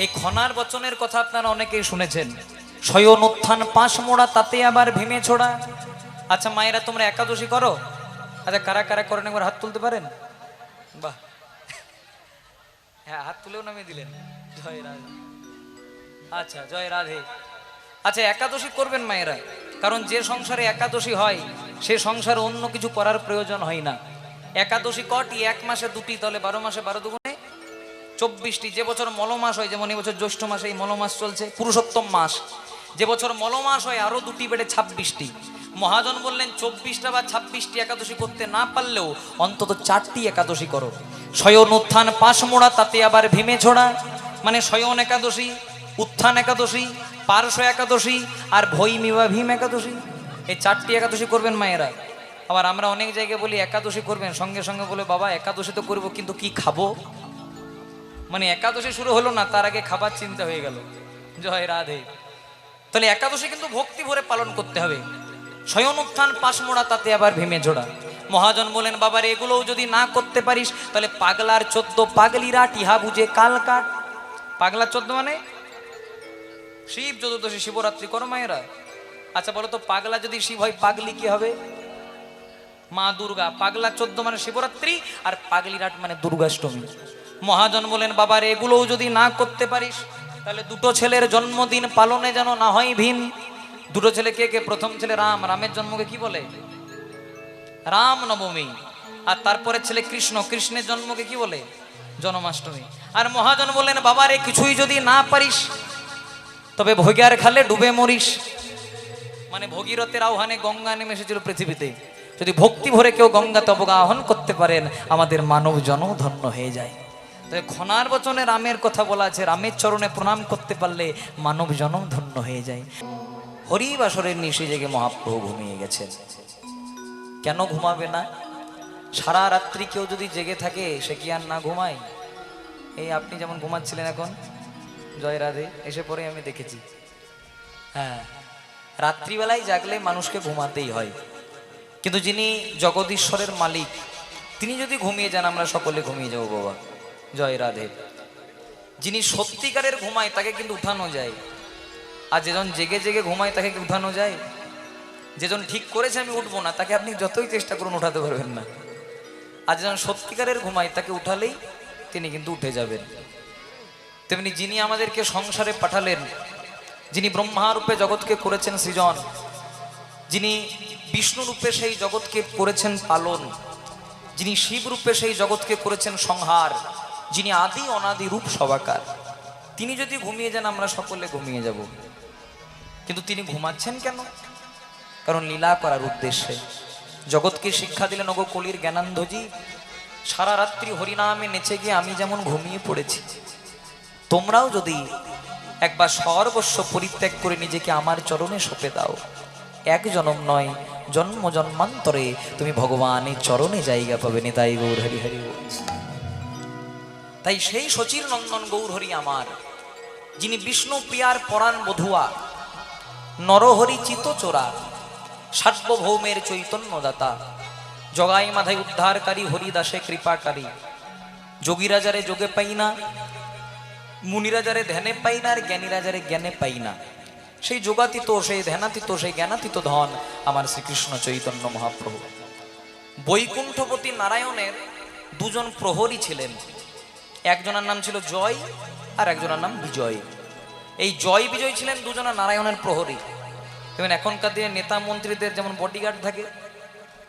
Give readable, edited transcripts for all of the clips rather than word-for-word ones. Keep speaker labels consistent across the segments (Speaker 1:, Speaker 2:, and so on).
Speaker 1: এই খনার বচনের কথা আপনারা অনেকেই শুনেছেন। শয়ন উত্থান পাঁশ মোড়া তাতে আবার ভীমে ছোড়া। আচ্ছা মায়েরা তোমরা একাদশী করো? আচ্ছা কারা কারা করেন একবার হাত তুলতে পারেন? বাহ, হ্যাঁ হাত তুলেও নামিয়ে দিলেন। জয় রাধে। আচ্ছা জয় রাধে। আচ্ছা একাদশী করবেন মায়েরা, কারণ যে সংসারে একাদশী হয় সে সংসারে অন্য কিছু করার প্রয়োজন হয় না। একাদশী কটি? এক মাসে দুটি, তাহলে 12 মাসে 12 দুগুণে 24টি। যে বছর মলমাস হয়, যেমন এই বছর জ্যৈষ্ঠ মাসে এই মলমাস চলছে, পুরুষোত্তম মাস। যে বছর মলমাস হয় আরো দুটি বেড়ে 26টি। মহাজন বললেন 24টা বা 26টি একাদশী করতে না পারলেও অন্তত 4টি একাদশী করো। শয়ন উত্থান পাশ মোড়া তাতে আবার ভীমে ছোড়া, মানে শয়ন একাদশী, উত্থান একাদশী, পার্শ্ব একাদশী আর ভৈমী বা ভীম একাদশী, এই 4টি একাদশী করবেন মায়েরা। আবার আমরা অনেক জায়গায় বলি একাদশী করবেন, সঙ্গে সঙ্গে বলে বাবা একাদশী তো করবো কিন্তু কি খাবো, মানে একাদশী শুরু হলো না তার আগে খাবার চিন্তা হয়ে গেল। জয় রাধে। তাহলে একাদশী কিন্তু ভক্তি ভরে পালন করতে হবে। শয়ন উত্থান পাশ মোড়া তাতে আবার ভীমে ঝোড়া। মহাজন বলেন বাবার এগুলোও যদি না করতে পারিস তাহলে পাগলার 14 পাগলিরা টিহা বুঝে কাল কাট। পাগলার 14 মানে শিব চতুর্দশী শিবরাত্রি করো মায়েরা। আচ্ছা বলো তো পাগলা যদি শিব হয় পাগলি কি হবে? মা দুর্গা। পাগলা 14 মানে শিবরাত্রি আর পাগলিরাট মানে দুর্গাষ্টমী। মহাজন বলেন বাবার এগুলোও যদি না করতে পারিস তাহলে দুটো ছেলের জন্মদিন পালনে যেন না হয় ভিন। দুটো ছেলে কে কে? প্রথম ছেলে রাম, রামের জন্মকে কি বলে? রাম নবমী। আর তারপরে ছেলে কৃষ্ণ, কৃষ্ণের জন্মকে কি বলে? জন্মাষ্টমী। আর মহাজন বললেন বাবারে কিছুই যদি না পারিস তবে ভোগিয়ার খালে ডুবে মরিস, মানে ভগীরথের আহ্বানে গঙ্গা নেমে এসেছিল পৃথিবীতে। যদি ভক্তি ভরে কেউ গঙ্গাতে অবগাহন করতে পারেন আমাদের মানব জন্ম ধন্য হয়ে যায়। তবে খনার বচনে রামের কথা বলা আছে, রামের চরণে প্রণাম করতে পারলে মানব জন্ম ধন্য হয়ে যায়। হরিবাসরের নিশে জেগে মহাপ্রভু ঘুমিয়ে গেছেন। কেন ঘুমাবে না? সারা রাত্রি কেউ যদি জেগে থাকে সে কি আর না ঘুমায়? এই আপনি যেমন ঘুমাচ্ছিলেন এখন, জয় রাধে, এসে পরে আমি দেখেছি। হ্যাঁ, রাত্রিবেলায় জাগলে মানুষকে ঘুমাতেই হয়, কিন্তু যিনি জগদীশ্বরের মালিক তিনি যদি ঘুমিয়ে যান আমরা সকলে ঘুমিয়ে যাবো বাবা। জয় রাধে। যিনি সত্যিকারের ঘুমায় তাকে কিন্তু উঠানো যায়, আর যেজন জেগে জেগে ঘুমায় তাকে কি উঠানো যায়? যেজন ঠিক করেছে আমি উঠবো না তাকে আপনি যতই চেষ্টা করুন উঠাতে পারবেন না। আর যেজন সত্যিকারের ঘুমায় তাকে উঠালেই তিনি কিন্তু উঠে যাবেন। তেমনি যিনি আমাদেরকে সংসারে পাঠালেন, যিনি ব্রহ্মা রূপে জগৎকে করেছেন সৃজন, যিনি বিষ্ণু রূপে সেই জগৎকে করেছেন পালন, যিনি শিব রূপে সেই জগৎকে করেছেন সংহার, যিনি আদি অনাদি রূপ সবাকার, তিনি যদি ঘুমিয়ে যান আমরা সকলে ঘুমিয়ে যাব। কিন্তু তিনি ঘুমাচ্ছেন কেন? কারণ লীলা করার উদ্দেশ্যে। জগৎকে শিক্ষা দিলেন ওগো কলির জ্ঞানান্ধজি, সারা রাত্রি হরিনামে নেচে গিয়ে আমি যেমন ঘুমিয়ে পড়েছি, তোমরাও যদি একবার সর্বস্ব পরিত্যাগ করে নিজেকে আমার চরণে সঁপে দাও, এক জন্ম নয় জন্ম জন্মান্তরে তুমি ভগবানের চরণে জায়গা পাবে। নিতাই গৌর হরি হরি। তাই সেই শচীর নন্দন গৌর হরি আমার, যিনি বিষ্ণু প্রিয়ার পরাণ বধুয়া, নরহরি চিত চোরা, সার্বভৌমের চৈতন্য দাতা, জগাই মাধায় উদ্ধারকারী, হরিদাসে কৃপাকারী, যোগীরাজারে যোগে পাই না, মুনিরাজারে ধ্যানে পাই না, আর জ্ঞানীরাজারে জ্ঞানে পাই না, সেই যোগাতীত সেই ধ্যানাতীত সেই জ্ঞানাতীত ধন আমার শ্রীকৃষ্ণ চৈতন্য মহাপ্রভু। বৈকুণ্ঠপতি নারায়ণের দুজন প্রহরী ছিলেন, একজনের নাম ছিল জয় আর একজনের নাম বিজয়। এই জয় বিজয় ছিলেন দুজনা নারায়ণের প্রহরী। যেমন এখনকার দিনে নেতা মন্ত্রীদের যেমন বডিগার্ড থাকে,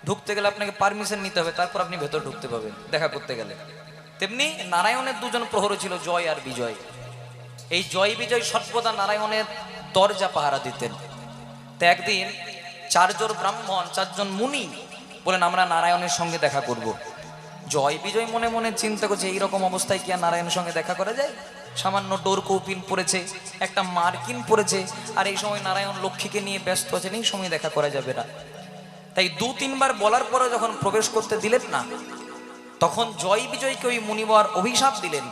Speaker 1: ঢুকতে গেলে আপনাকে পারমিশন নিতে হবে তারপর আপনি ভেতর ঢুকতে পাবেন দেখা করতে গেলে, তেমনি নারায়ণের দুজন প্রহরী ছিল জয় আর বিজয়। এই জয় বিজয় সর্বদা নারায়ণের দরজা পাহারা দিতেন। তো একদিন 4 জন ব্রাহ্মণ 4 জন মুনি বলেন আমরা নারায়ণের সঙ্গে দেখা করব। জয় বিজয় মনে মনে চিন্তা করছে এইরকম অবস্থায় কি আর নারায়ণের সঙ্গে দেখা করা যায়? সামান্য ডোর কৌপিন পড়েছে, একটা মার্কিন পড়েছে, আর এই সময় নারায়ণ লক্ষ্মীকে নিয়ে ব্যস্ত আছেন, এই সময় দেখা করা যাবে না। তাই 2-3 বার বলার পরে যখন প্রবেশ করতে দিলেন না, তখন জয় বিজয়কে ওই মুনিবর অভিশাপ দিলেন,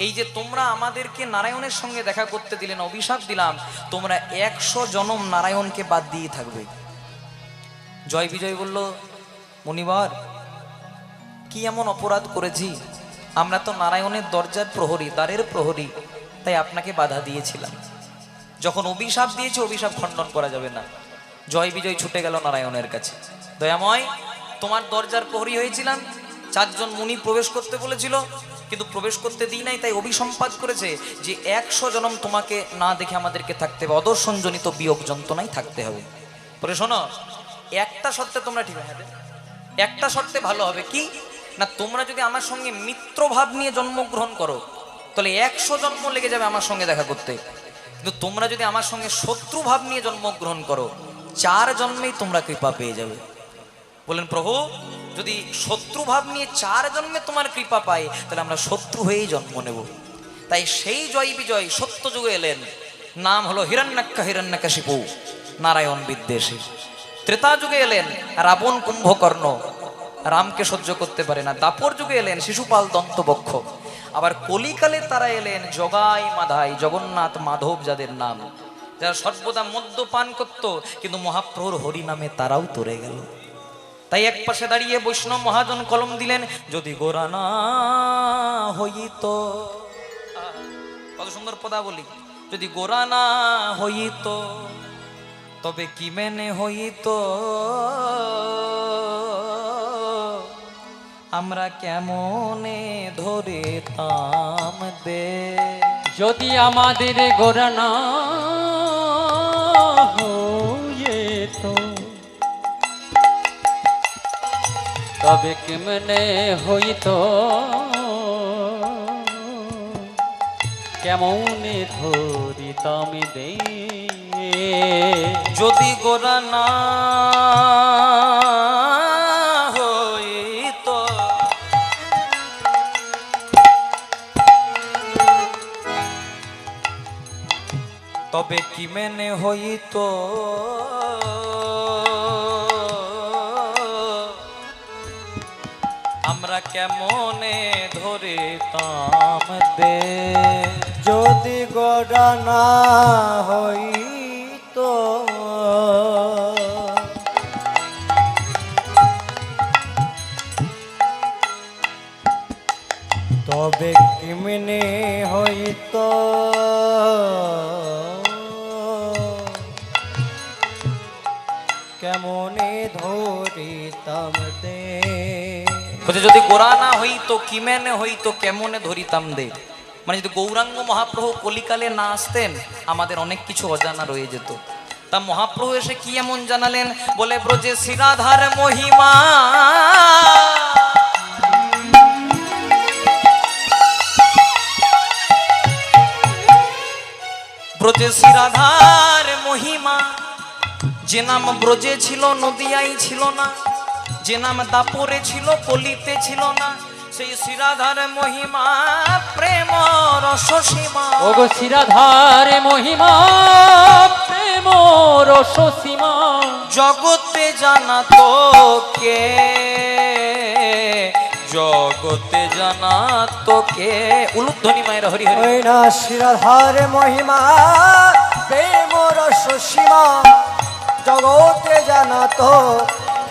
Speaker 1: এই যে তোমরা আমাদেরকে নারায়ণের সঙ্গে দেখা করতে দিলেন, অভিশাপ দিলাম তোমরা 100 জনম নারায়ণকে বাদ দিয়ে থাকবে। জয় বিজয় বলল মুনিবর কি এমন অপরাধ করেছি? আমরা তো নারায়ণের দরজার প্রহরী, দ্বারের প্রহরী, তা তাই আপনাকে বাধা দিয়েছিলাম। যখন অভিশাপ দিয়েছে অভিশাপ খণ্ডন করা যাবে না। জয় বিজয় ছুটে গেল নারায়ণের কাছে। দয়াময়, তোমার দরজার প্রহরী হয়েছিলাম, 4 জন মুনি প্রবেশ করতে বলেছিল, কিন্তু প্রবেশ করতে দিই নাই, তাই অভিসম্পাদ করেছে যে 100 জনম তোমাকে না দেখে আমাদেরকে থাকতে হবে, অদর্শনজনিত বিয়োগ যন্ত্রণায় থাকতে হবে। পরে শোনো, একটা শর্তে তোমরা ঠিক হবে, একটা শর্তে ভালো হবে কি না, তোমরা যদি আমার সঙ্গে মিত্রভাব নিয়ে জন্মগ্রহণ করো তাহলে 100 জন্ম লেগে যাবে আমার সঙ্গে দেখা করতে, কিন্তু তোমরা যদি আমার সঙ্গে শত্রু ভাব নিয়ে জন্মগ্রহণ করো 4 জন্মেই তোমরা কৃপা পেয়ে যাবে। বলেন প্রভু, যদি শত্রু ভাব নিয়ে 4 জন্মে তোমার কৃপা পাই তাহলে আমরা শত্রু হয়েই জন্ম নেব। তাই সেই জয় বিজয় সত্য যুগে এলেন, নাম হলো হিরণ্যাক্ষিপু, নারায়ণ বিদ্বেষী। ত্রেতা যুগে এলেন রাবণ কুম্ভকর্ণ, রামকে সহ্য করতে পারে না। দাপর যুগে এলেন শিশুপাল দন্তবক্ষ। আবার কলিকালে তারা এলেন জগাই মাধাই, জগন্নাথ মাধব যাদের নাম, যারা সর্বদা মদ্যপান করত কিন্তু মহাপ্রভুর হরি নামে তারাও তরে গেল। তাই এক পাশে দাঁড়িয়ে বৈষ্ণব মহাজন কলম দিলেন, যদি গোরা না হইত, কত সুন্দর পদাবলী, যদি গোরা না হইত তবে কি মেনে হইত, আমরা কেমনে ধরিতাম দে,
Speaker 2: যদি আমাদের গোরা না হইত তবে কেমনে হইত, কেমনে ধরিতাম দে,
Speaker 1: যদি গোরা না হইত তবে কি মেনে হইত, আমরা কেমনে ধরিতাম দে,
Speaker 3: যদি গোরা না হইত তবে কেমনে হইত, কেমনে ধরিতাম দে,
Speaker 1: বলছে যদি গোরা না হইতো কিমেনে হইতো কেমনে ধরিতাম দে, মানে যদি গৌরাঙ্গ মহাপ্রভু কলিকালে না আসতেন আমাদের অনেক কিছু অজানা রয়ে যেত। তা মহাপ্রভু এসে কি এমন জানালেন, বলে ব্রজে শিরাধার মহিমা, ব্রজে শিরাধার মহিমা, যে নাম ব্রজে ছিল নদিয়াই ছিল না, যে নাম দাপরে ছিল কলিতে ছিল না, সেই শিরাধার মহিমা প্রেম রস সীমা,
Speaker 2: ওগো শিরাধার মহিমা প্রেম রস সীমা,
Speaker 1: জগতে জানা তো কে, জগতে জানা তো কে, উলুধ্বনি মায়ের হরি হরি।
Speaker 3: ওই না শিরাধার মহিমা প্রেম রস সীমা, জগতে জানা তো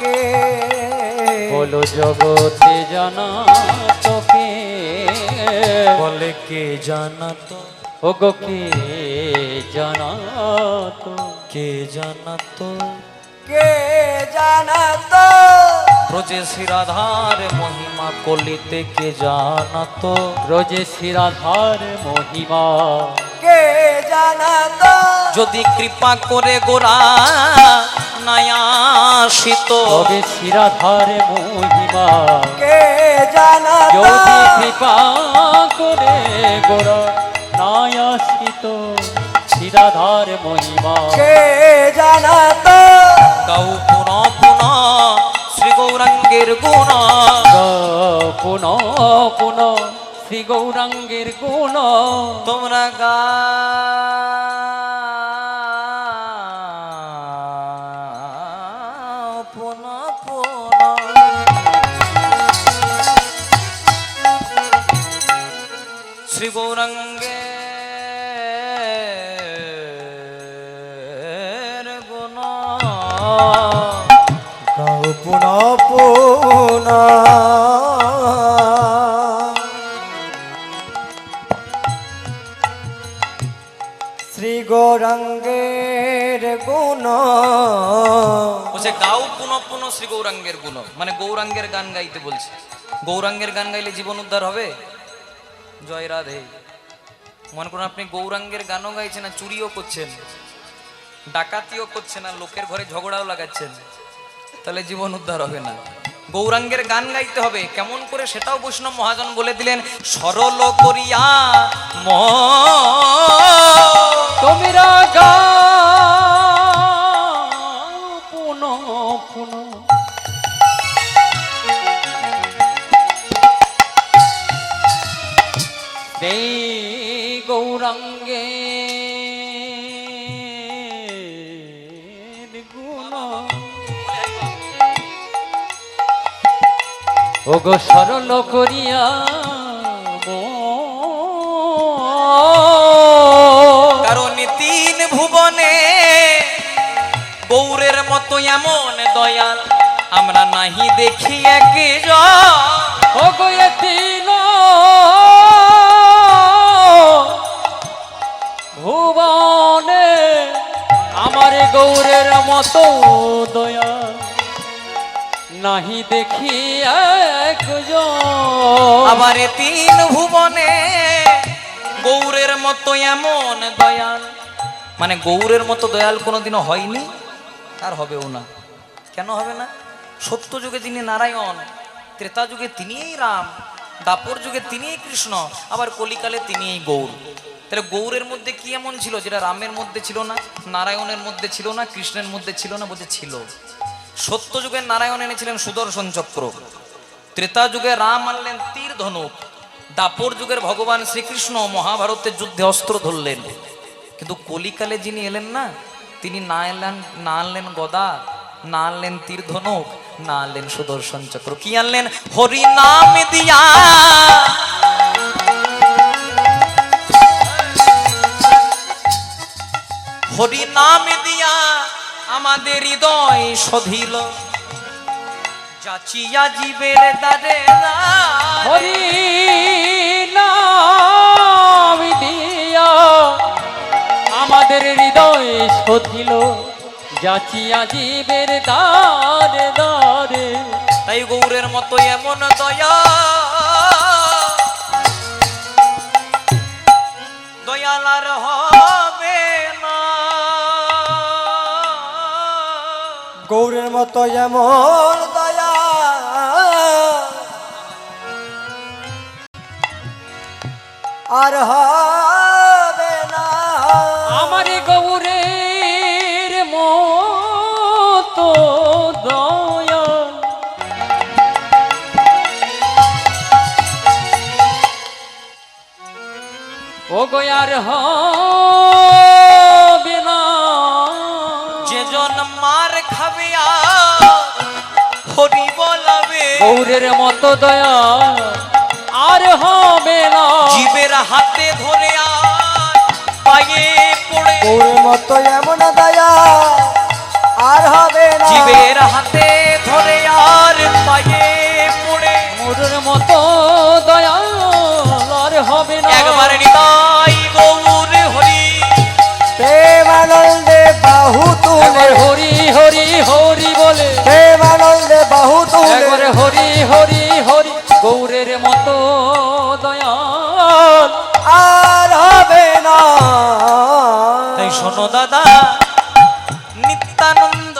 Speaker 3: কে,
Speaker 2: বলো জগতে জানা তোকে,
Speaker 1: বলে কে জানা তো,
Speaker 2: ওগো কে জানা তো,
Speaker 1: কে জানা তো,
Speaker 3: কে জানা তো,
Speaker 1: ব্রজে শিরাধার মহিমা কলিতে কে জানা তো,
Speaker 2: রোজে শিরাধার মহিমা,
Speaker 3: কে জানা তো,
Speaker 1: যদি কৃপা করে গোরা নায়াসিত,
Speaker 2: তবে শিরাধার মহিমা,
Speaker 3: কে জানা তো,
Speaker 2: যদি কৃপা করে গোরা নায়াসিত, শিরাধার মহিমা,
Speaker 3: কে জানা তো,
Speaker 1: গাও পুন পুন শ্রী গৌরাঙ্গের গুণ,
Speaker 2: পুন পুন শ্রী গৌরাঙ্গের গুণ,
Speaker 1: তোমরা পুন পুন, শ্রী গৌরাঙ্গের গুণ,
Speaker 3: গাও পুনঃ পুনঃ, শ্রী গৌরাঙ্গের গুণ
Speaker 1: বলছে গাও পুনঃ পুনঃ শ্রী গৌরাঙ্গের গুণ, মানে গৌরাঙ্গের গান গাইতে বলছে। গৌরাঙ্গের গান গাইলে জীবন উদ্ধার হবে? জয় রাধে। মনে করুন আপনি গৌরাঙ্গের গানও গাইছেন না, চুরিও করছেন, ডাকাতিও করছেন, আর লোকের ঘরে ঝগড়াও লাগাচ্ছেন, তাহলে জীবন উদ্ধার হবে না। গৌরাঙ্গের গান গাইতে হবে। কেমন করে সেটাও বৈষ্ণব মহাজন বলে দিলেন, সরল করিয়া
Speaker 2: তোমরা গাও পুনঃ পুনঃ এই গৌরাঙ্গে গুণ ওগো সরল করিয়া
Speaker 1: কারণ তিন ভুবনে গৌরের মতো এমন দয়াল আমরা নাহি দেখি একজন।
Speaker 2: ওগো এতিন ভুবনে আমার গৌরের মতো দয়া নাহি দেখি একজন।
Speaker 1: আবার তিন ভুবনে গৌরের মতো এমন দয়াল, মানে গৌরের মতো দয়াল কোনোদিনও হয়নি, আর হবেও না। কেন হবে না? সত্য যুগে যিনি নারায়ণ, ত্রেতা যুগে তিনিই রাম, দাপর যুগে তিনিই কৃষ্ণ, আবার কলিকালে তিনিই গৌর। তাহলে গৌরের মধ্যে কি এমন ছিল যেটা রামের মধ্যে ছিল না, নারায়ণের মধ্যে ছিল না, কৃষ্ণের মধ্যে ছিল না? বলছে ছিল। সত্য যুগের নারায়ণ এনেছিলেন সুদর্শন চক্র, ত্রেতা যুগে রাম আনলেন তীর ধনুক, দাপর যুগের ভগবান শ্রীকৃষ্ণ মহাভারতের যুদ্ধে অস্ত্র ধরলেন। কিন্তু কলিকালে যিনি এলেন না, তিনি না আনলেন গদা, না আনলেন তীর ধনুক, না আনলেন সুদর্শন চক্র। কি আনলেন? হরি নাম দিয়া হরি নাম দিয়া আমাদের হৃদয় সধিল, যাচিয়া জীবের দ্বারে
Speaker 2: হরি নাম দিয়া আমাদের হৃদয় সধিল, যাচিয়া জীবের দ্বারে দ্বারে।
Speaker 1: তাই গৌরের মতো এমন দয়া দয়াল আর হবে না।
Speaker 3: গৌরের মতো এমন দয়া আর হবে না।
Speaker 2: আমার গৌরের মতো দয়া ও গয়ার হবে না।
Speaker 1: যে জন মার খাবে হরি বলাবে,
Speaker 2: গৌরের মতো দয়া আর হবে না।
Speaker 1: জীবের হাতে ধরে পায়ে পড়ে,
Speaker 3: গৌরের মতো এমন দয়া আর হবে না।
Speaker 1: জীবের হাতে ধরে আর পায়ে পড়ে,
Speaker 2: গৌরের মতো দয়া আর হবে না।
Speaker 1: একবার নিতাই গৌর হরি,
Speaker 3: প্রেমানন্দে বাহু তুলে,
Speaker 2: একবার হরি হরি হরি বলে,
Speaker 3: প্রেমানন্দে বাহু তুলে,
Speaker 2: একবার হরি হরি হরি। গৌরের মতো দয়া
Speaker 3: আর হবে না।
Speaker 1: তাই শোনো দাদা নিত্যানন্দ,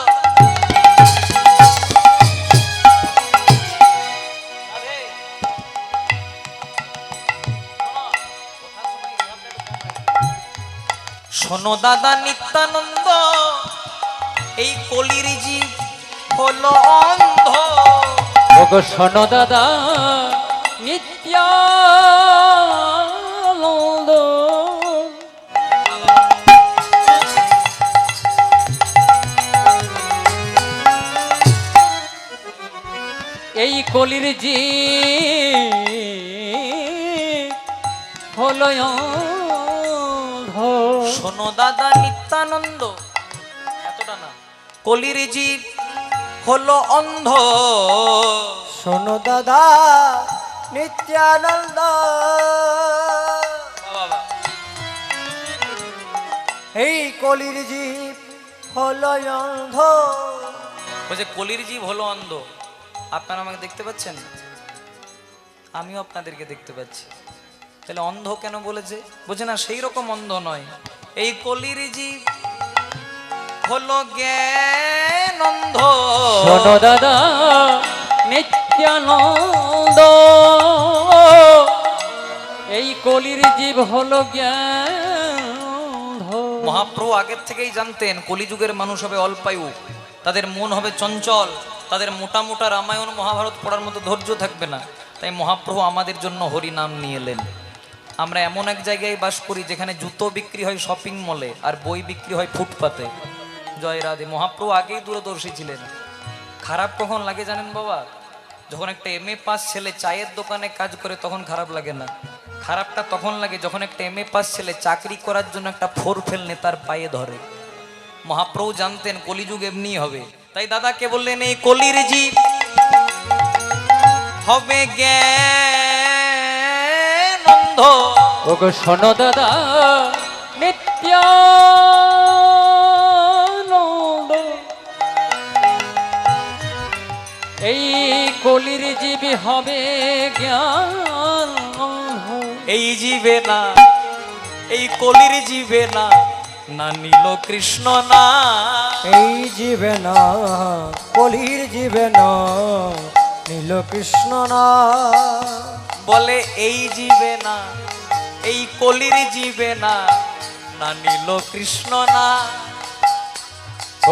Speaker 1: শোনো দাদা নিত্যানন্দ, এই কলির জীব হলো অন্ধ।
Speaker 2: ওগো শোনো দাদা নিত্যানন্দ, এই কলির জীব হলো অন্ধ।
Speaker 1: শোনো দাদা নিত্যানন্দ, এতটা না, কলির জীব হলো অন্ধ।
Speaker 3: শোনো দাদা নিত্যানন্দ, এই কলির জীব হলো অন্ধ।
Speaker 1: বলছে কলির জীব হলো অন্ধ। আপনারা আমাকে দেখতে পাচ্ছেন, আমিও আপনাদেরকে দেখতে পাচ্ছি, তাহলে অন্ধ কেন বলেছে? বলছে না সেই রকম অন্ধ নয়, এই কলির জীব হলো জ্ঞান অন্ধ।
Speaker 2: শোনো দাদা নিত্যানন্দ, এই কলির জীব হলো জ্ঞান।
Speaker 1: মহাপ্রভু আগের থেকেই জানতেন কলিযুগের মানুষ হবে অল্পায়ু, তাদের মন হবে চঞ্চল, তাদের মোটা মোটা রামায়ণ মহাভারত পড়ার মতো ধৈর্য থাকবে না। তাই মহাপ্রভু আমাদের জন্য হরি নাম নিয়ে এলেন। আমরা এমন এক জায়গায় বাস করি যেখানে জুতো বিক্রি হয় শপিং মলে আর বই বিক্রি হয় ফুটপাতে। জয় রাধে। মহাপ্রভু আগেই দূরদর্শী ছিলেন। খারাপ কখন লাগে জানেন বাবা? যখন একটা MA পাস ছেলে চায়ের দোকানে কাজ করে তখন খারাপ লাগে না, খারাপটা তখন লাগে যখন একটা MA পাস ছেলে চাকরি করার জন্য একটা 4 ফেল নেতার পায়ে ধরে। মহাপ্রভু জানতেন কলিযুগ এমনি হবে। তাই দাদাকে বললেন এই কলির জীব হবে জ্ঞান অন্ধ।
Speaker 2: ওগো শোনো দাদা নিত্যানন্দ, এই কলির জীবী হবে জ্ঞান।
Speaker 1: এই জীবে না, এই কলির জীবে না, না নীল কৃষ্ণ না।
Speaker 3: এই জীবে না, কলির জীবে না, নীল কৃষ্ণ না।
Speaker 1: বলে এই জীবে না, এই কলির জীবে না, না নীল কৃষ্ণ না।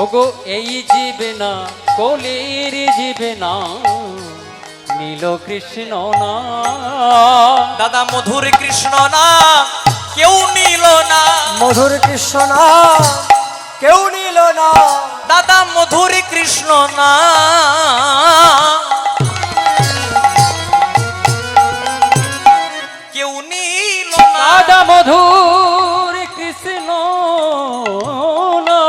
Speaker 2: ওগো এই জীবে না, কলির জীবে না, নীল কৃষ্ণ না।
Speaker 1: দাদা মধুর কৃষ্ণ না, কেউ নিল না।
Speaker 3: মধুর কৃষ্ণ না, কেউ নিল না।
Speaker 1: দাদা মধুর কৃষ্ণ না, কেউ নিল না।
Speaker 2: দাদা মধুর কৃষ্ণ না,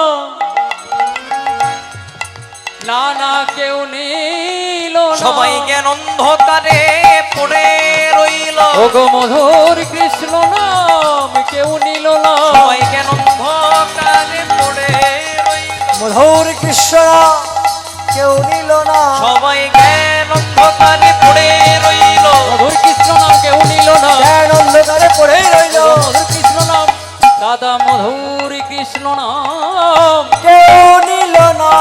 Speaker 2: না না কেউ নিল না।
Speaker 1: সবাই জ্ঞান অন্ধকারে পড়ে রইল।
Speaker 2: ওগো মধুর কৃষ্ণ নাম কেউ নিল না।
Speaker 1: সবাই জ্ঞান অন্ধকারে পড়ে রইল।
Speaker 3: মধুর কৃষ্ণ কেউ নিল না।
Speaker 1: সবাই জ্ঞান অন্ধকারে পড়ে রইল।
Speaker 2: মধুর কৃষ্ণ নাম কেউ নিল না।
Speaker 3: জ্ঞান অন্ধকারে পড়ে রইল।
Speaker 2: ওগো মধুর কৃষ্ণ নাম, দাদা মধুর কৃষ্ণ নাম
Speaker 3: কেউ নিল না।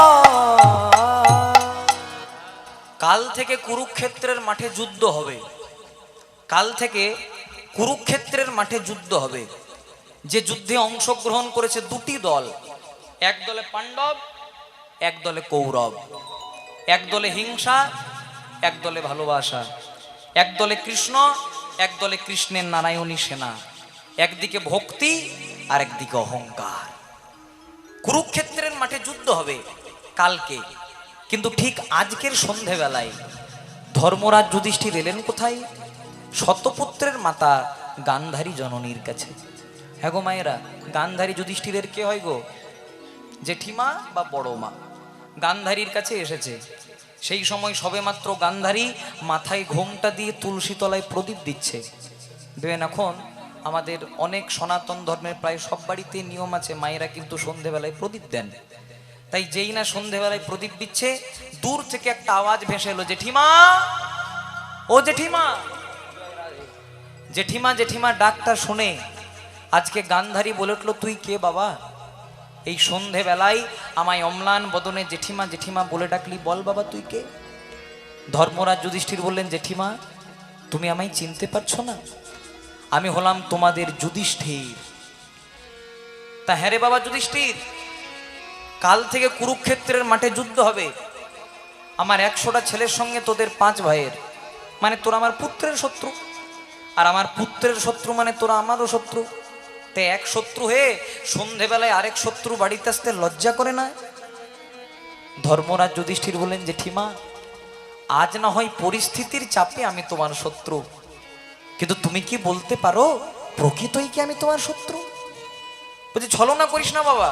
Speaker 1: কাল থেকে কুরুক্ষেত্রের মাঠে যুদ্ধ হবে। কাল থেকে কুরুক্ষেত্রের মাঠে যুদ্ধ হবে। যে যুদ্ধে অংশগ্রহণ করেছে দুটি দল, এক দলে পাণ্ডব, এক দলে কৌরব। এক দলে হিংসা, এক দলে ভালোবাসা। এক দলে কৃষ্ণ, এক দলে কৃষ্ণের নারায়ণী সেনা। একদিকে ভক্তি আর একদিকে অহংকার। কুরুক্ষেত্রের মাঠে যুদ্ধ হবে কালকে। কিন্তু ঠিক আজকের সন্ধেবেলায় ধর্মরাজ যুধিষ্ঠির এলেন কোথায়? শতপুত্রের মাতা গান্ধারী জননীর কাছে। হ্যাঁ গো মায়েরা, গান্ধারী যুধিষ্ঠিরের কে হয় গো? জেঠিমা বা বড় মা। গান্ধারীর কাছে এসেছে। সেই সময় সবেমাত্র গান্ধারী মাথায় ঘোমটা দিয়ে তুলসী তলায় প্রদীপ দিচ্ছে। দেবেন এখন আমাদের অনেক সনাতন ধর্মের প্রায় সব বাড়িতে নিয়ম আছে, মায়েরা কিন্তু সন্ধেবেলায় প্রদীপ দেন। তাই যেই না সন্ধেবেলায় প্রদীপ দিচ্ছে, দূর থেকে একটা আওয়াজ ভেসে এলো, জেঠিমা, ও জেঠিমা। জেঠিমা জেঠিমা ডাকটা শুনে আজকে গান্ধারী বলে উঠল, তুই কে বাবা? এই সন্ধেবেলায় আমায় অম্লান বদনে জেঠিমা জেঠিমা বলে ডাকলি, বল বাবা তুই কে? ধর্মরাজ যুধিষ্ঠির বললেন, জেঠিমা তুমি আমায় চিনতে পারছো না? আমি হলাম তোমাদের যুধিষ্ঠির। তা হ্যাঁ রে বাবা যুধিষ্ঠির, কাল থেকে কুরুক্ষেত্রের মাঠে যুদ্ধ হবে। আমার 100টা ছেলের সঙ্গে তোদের 5 ভাইয়ের, মানে তোরা আমার পুত্রের শত্রু, আর আমার পুত্রের শত্রু মানে তোরা আমারও শত্রু। তে এক শত্রু হয়ে সন্ধেবেলায় আরেক শত্রু বাড়িতে আসতে লজ্জা করে না? ধর্মরাজ যুধিষ্ঠির বললেন, জেঠিমা আজ না হয় পরিস্থিতির চাপে আমি তোমার শত্রু, কিন্তু তুমি কি বলতে পারো প্রকৃতই কি আমি তোমার শত্রু? বলছি ছলনা করিস না বাবা।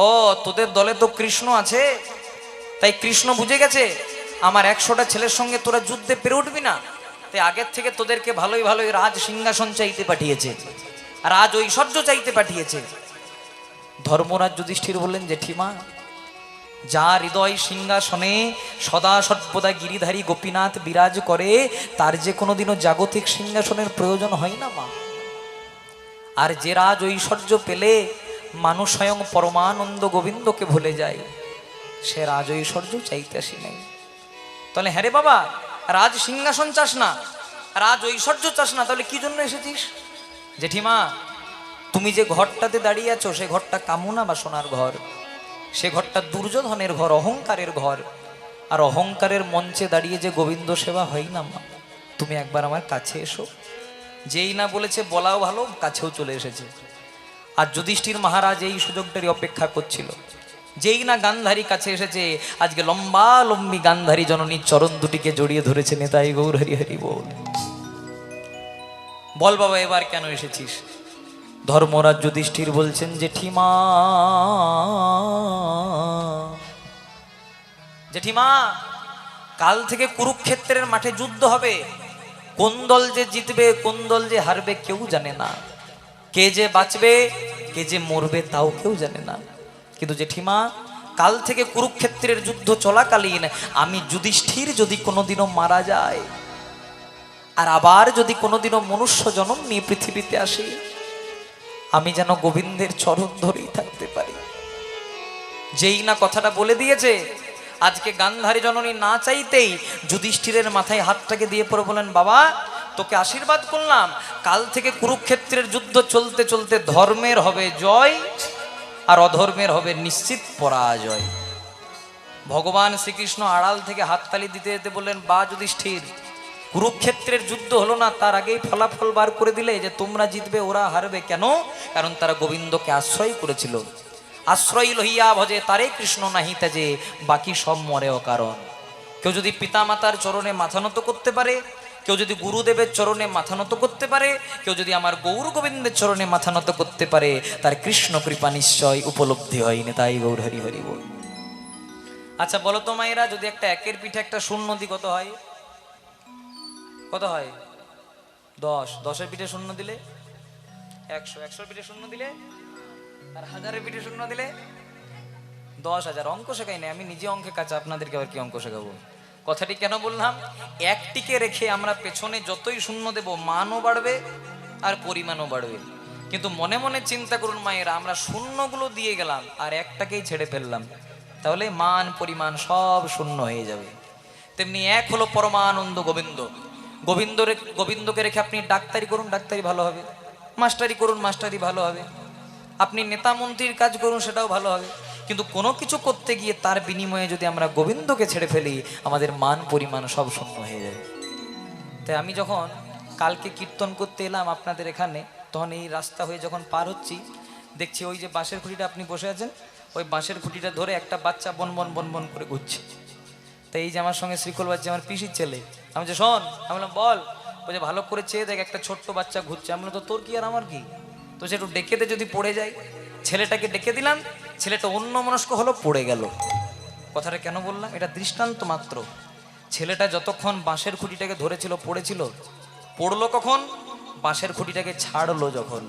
Speaker 1: ও তোদের দলে তো কৃষ্ণ আছে, তাই কৃষ্ণ বুঝে গেছে আমার 100টা ছেলের সঙ্গে তোরা যুদ্ধে পেরে উঠবি না, তাই আগের থেকে তোদেরকে ভালোই ভালোই রাজ সিংহাসন চাইতে পাঠিয়েছে, রাজ ঐশ্বর্য চাইতে পাঠিয়েছে। ধর্মরাজ যুধিষ্ঠির বললেন, জেঠিমা, যার হৃদয় সিংহাসনে সদা সর্বদা গিরিধারী গোপীনাথ বিরাজ করে, তার যে কোনোদিনও জাগতিক সিংহাসনের প্রয়োজন হয় না মা। আর যে রাজ ঐশ্বর্য পেলে মানুষ স্বয়ং পরমানন্দ গোবিন্দকে ভুলে যায়, সে রাজ ঐশ্বর্য চাইতে আসি নাই। তাহলে হ্যাঁ রে বাবা, রাজ সিংহাসন চাস না, রাজ ঐশ্বর্য চাস না, তাহলে কি জন্য এসেছিস? জেঠিমা, তুমি যে ঘরটাতে দাঁড়িয়ে আছো, সে ঘরটা কামনা বাসনার ঘর, সে ঘরটা দুর্যোধনের ঘর, অহংকারের ঘর। আর অহংকারের মঞ্চে দাঁড়িয়ে যে গোবিন্দ সেবা হয় না মা। তুমি একবার আমার কাছে এসো। যেই না বলেছে, বলাও ভালো, কাছেও চলে এসেছে। আর যুধিষ্ঠির মহারাজ এই সুযোগটারই অপেক্ষা করছিল। যেই না গান্ধারী কাছে এসেছে, আজকে লম্বা লম্বি গান্ধারী জননীর চরণ দুটিকে জড়িয়ে ধরেছে। নেতাই গৌর হরি হরি বল। বল বাবা, এবার কেন এসেছিস? ধর্মরাজ যুধিষ্ঠির বলছেন, জেঠিমা, জেঠিমা, কাল থেকে কুরুক্ষেত্রের মাঠে যুদ্ধ হবে। কোন দল যে জিতবে, কোন দল যে হারবে কেউ জানে না। কে যে বাঁচবে, কে যে মরবে, তাও কেউ জানে না। কিন্তু জেঠিমা, কাল থেকে কুরুক্ষেত্রের যুদ্ধ চলাকালীন আমি যুধিষ্ঠির যদি কোনোদিনও মারা যায়, আর আবার যদি কোনোদিনও মনুষ্য জন্ম নিয়ে পৃথিবীতে আসি, আমি যেন গোবিন্দের চরণ ধরেই থাকতে পারি। যেই না কথাটা বলে দিয়েছে, আজকে গান্ধারী জননী না চাইতেই যুধিষ্ঠিরের মাথায় হাতটাকে দিয়ে পড়ে বলেন, বাবা, তোকে আশীর্বাদ করলাম, কাল থেকে কুরুক্ষেত্রের যুদ্ধ চলতে চলতে ধর্মের হবে জয়, আর অধর্মের হবে নিশ্চিত পরাজয়। ভগবান শ্রীকৃষ্ণ আড়াল থেকে হাততালি দিতে দিতে বললেন, বা যুধিষ্ঠির, কুরুক্ষেত্রের যুদ্ধ হলো না, তার আগেই ফলাফল বার করে দিলে যে তোমরা জিতবে, ওরা হারবে। কেন? কারণ তারা গোবিন্দকে আশ্রয় করেছিল। আশ্রয় লহিয়া ভজে তারে কৃষ্ণ নাহি তেজে, বাকি সব মরেও কারণ। কেউ যদি পিতামাতার চরণে মাথা নত করতে পারে, কেউ যদি গুরুদেবের চরণে মাথা নত করতে পারে, কেউ যদি আমার গৌর গোবিন্দের চরণে মাথা নত করতে পারে, তার কৃষ্ণ কৃপা নিশ্চয় উপলব্ধি হয়নি। তাই গৌর হরি হরি বল। আচ্ছা বলো তো মায়েরা, যদি একটা একের পিঠে একটা শূন্য দি কত হয়? কত হয়? 10। 10-এর পিঠে শূন্য দিলে 100, 100-এর পিঠে শূন্য দিলে, আর 1000-এর পিঠে শূন্য দিলে 10,000। অঙ্ক শেখাই না, আমি নিজে অঙ্কে কাঁচা, আপনাদেরকে আবার কি অঙ্ক শেখাবো? কথাটি কেন বললাম? একটিকে রেখে আমরা পেছনে যতই শূন্য দেব, মানও বাড়বে আর পরিমাণও বাড়বে। কিন্তু মনে মনে চিন্তা করুন মায়েরা, আমরা শূন্যগুলো দিয়ে গেলাম আর একটাকেই ছেড়ে ফেললাম, তাহলে মান পরিমাণ সব শূন্য হয়ে যাবে। তেমনি এক হলো পরমানন্দ গোবিন্দ। গোবিন্দকে রেখে আপনি ডাক্তারি করুন, ডাক্তারি ভালো হবে। মাস্টারি করুন, মাস্টারি ভালো হবে। আপনি নেতা মন্ত্রীর কাজ করুন, সেটাও ভালো হবে। কিন্তু কোনো কিছু করতে গিয়ে তার বিনিময়ে যদি আমরা গোবিন্দকে ছেড়ে ফেলি, আমাদের মান পরিমাণ সব শূন্য হয়ে যাবে। তাই আমি যখন কালকে কীর্তন করতে এলাম আপনাদের এখানে, তখন এই রাস্তা হয়ে যখন পার হচ্ছি, দেখছি ওই যে বাঁশের খুঁটিটা আপনি বসে আছেন, ওই বাঁশের খুঁটিটা ধরে একটা বাচ্চা বনবন বনবন করে ঘুরছে। তাই এই যে আমার সঙ্গে শ্রীকল বাচ্চা, আমার পিসির ছেলে, আমি যে শোন, আমি বললাম বল। বলছে ভালো করে চেয়ে দেখ, একটা ছোট্ট বাচ্চা ঘুরছে। আমি বললাম, তো তোর কি আর আমার কি? তো সে একটু ডেকে দে, যদি পড়ে যায়। ছেলেটাকে ডেকে দিলাম, ছেলেটা অন্য মনস্ক হলো, পড়ে গেল। কথাটা কেন বললাম? এটা দৃষ্টান্ত মাত্র। ছেলেটা যতক্ষণ বাঁশের খুঁটিটাকে ধরেছিল, পড়েছিল। পড়লো কখন? বাঁশের খুঁটিটাকে ছাড়লো যখন।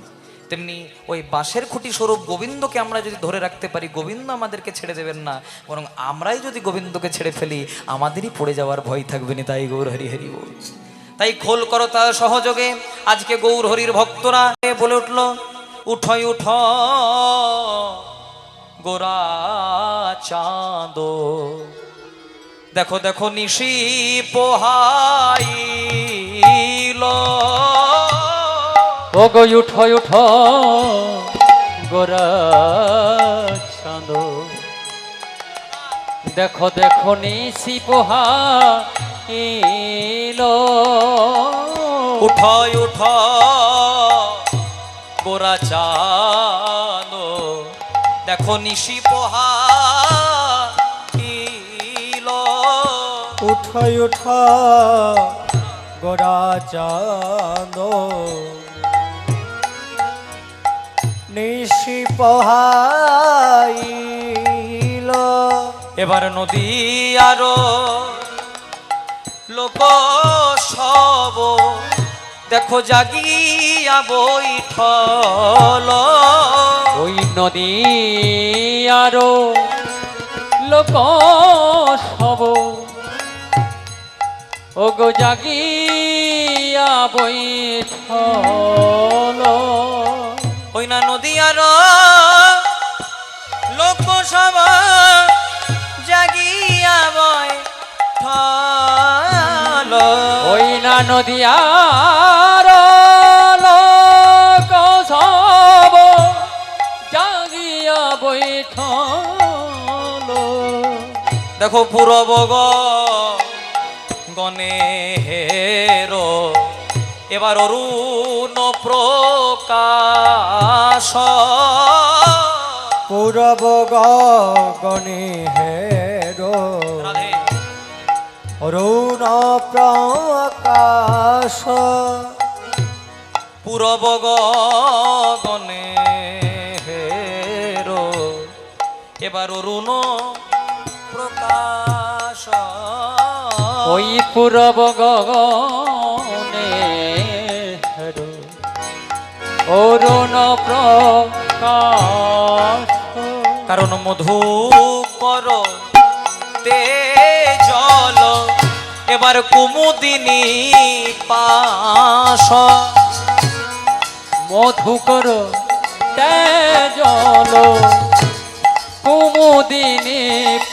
Speaker 1: তেমনি ওই বাঁশের খুঁটি স্বরূপ গোবিন্দকে আমরা যদি ধরে রাখতে পারি, গোবিন্দ আমাদেরকে ছেড়ে দেবেন না, বরং আমরাই যদি গোবিন্দকে ছেড়ে ফেলি, আমাদেরই পড়ে যাওয়ার ভয় থাকবে না। তাই গৌর হরি হরি বল। তাই খোল করো তার সহযোগে আজকে গৌর হরির ভক্তরা বলে উঠল, উঠয় উঠ গোরা চাঁদ, দেখো দেখো নিশি পোহাইল।
Speaker 2: ও গো উঠো উঠো গোরা চাঁদ, দেখো দেখো নিশি পোহাইল।
Speaker 1: উঠয় উঠ গোরা চাঁদ, দেখো নিশি পোহাইল।
Speaker 3: উঠয় উঠ গোরা চাঁদ, নিশি পোহাইল।
Speaker 1: এবার নদী আরো লোক সব, দেখো জাগিয়া বৈঠল।
Speaker 2: ওই নদী আরো লোক সব ও গো জাগিয়া বৈঠল
Speaker 1: ওই না নদী আর লোকসভ জাগিয়া বয় ঠল
Speaker 2: ওই না নদী আর লোক সব জাগিয়া বৈঠল
Speaker 1: দেখো পূরবগ গণে হেরো এবার অরুণ প্রকাশ
Speaker 3: পূরব গগনে হেরো
Speaker 1: রাধে
Speaker 3: অরুণ প্রকাশ
Speaker 1: পূরবগ গণে হেরো এবার অরুণ প্রকাশ
Speaker 2: ওই পূরব গগনে অরুণ প্রকাশ
Speaker 1: কারণ মধু কর তে জল এবার কুমুদিনী পাশ
Speaker 2: মধুকর তেজল কুমুদিনী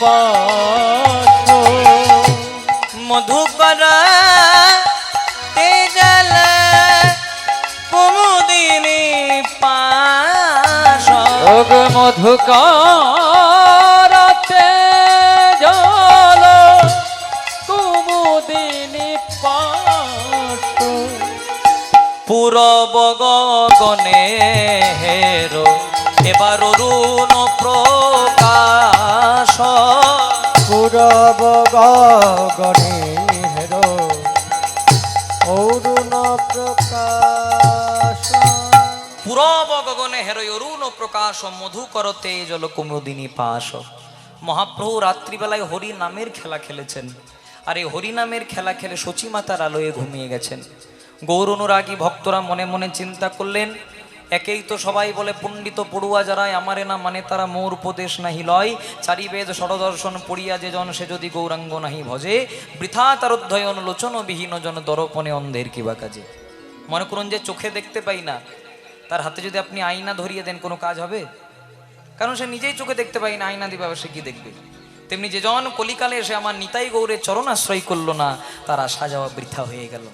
Speaker 2: পাশ
Speaker 1: মধুকর তে জল কুমুদিনী পাশ
Speaker 2: যোগ মধুকর তেজল কুমুদিনী পাশ
Speaker 1: পূরব গগনে হেরো এবার অরুণ প্রকাশ
Speaker 3: পূরব গগনে হেরো অরুণ প্রকাশ
Speaker 1: পূরব গগনে হেরো অরুণ প্রকাশ মধু করতে জল কুমুদিনী পাশ মহাপ্রভু রাত্রিবেলায় হরি নামের খেলা খেলেছেন আর এই হরি নামের খেলা খেলে সচিমাতার আলোয় ঘুমিয়ে গেছেন। গৌর অনুরাগী ভক্তরা মনে মনে চিন্তা করলেন, একেই তো সবাই বলে পণ্ডিত পড়ুয়া যারা আমারে না মানে তারা মোর উপদেশ নাহি লয়, চারি বেদ ষড়দর্শন পড়িয়া যে জন সে যদি গৌরাঙ্গ নাহি ভজে, বৃথা তার অধ্যয়ন লোচন বিহীন জন দরপনে অন্ধের কিবা কাজে। মনে করুন যে চোখে দেখতে পাই না, তার হাতে যদি আপনি আয়না ধরিয়ে দেন কোনো কাজ হবে? কারণ সে নিজেই চোখে দেখতে পাই না, আয়না দিবে সে কি দেখবে? তেমনি যে জন কলিকালে এসে আমার নিতাই গৌরের চরণ আশ্রয় করলো না, তার আসা যাওয়া বৃথা হয়ে গেল।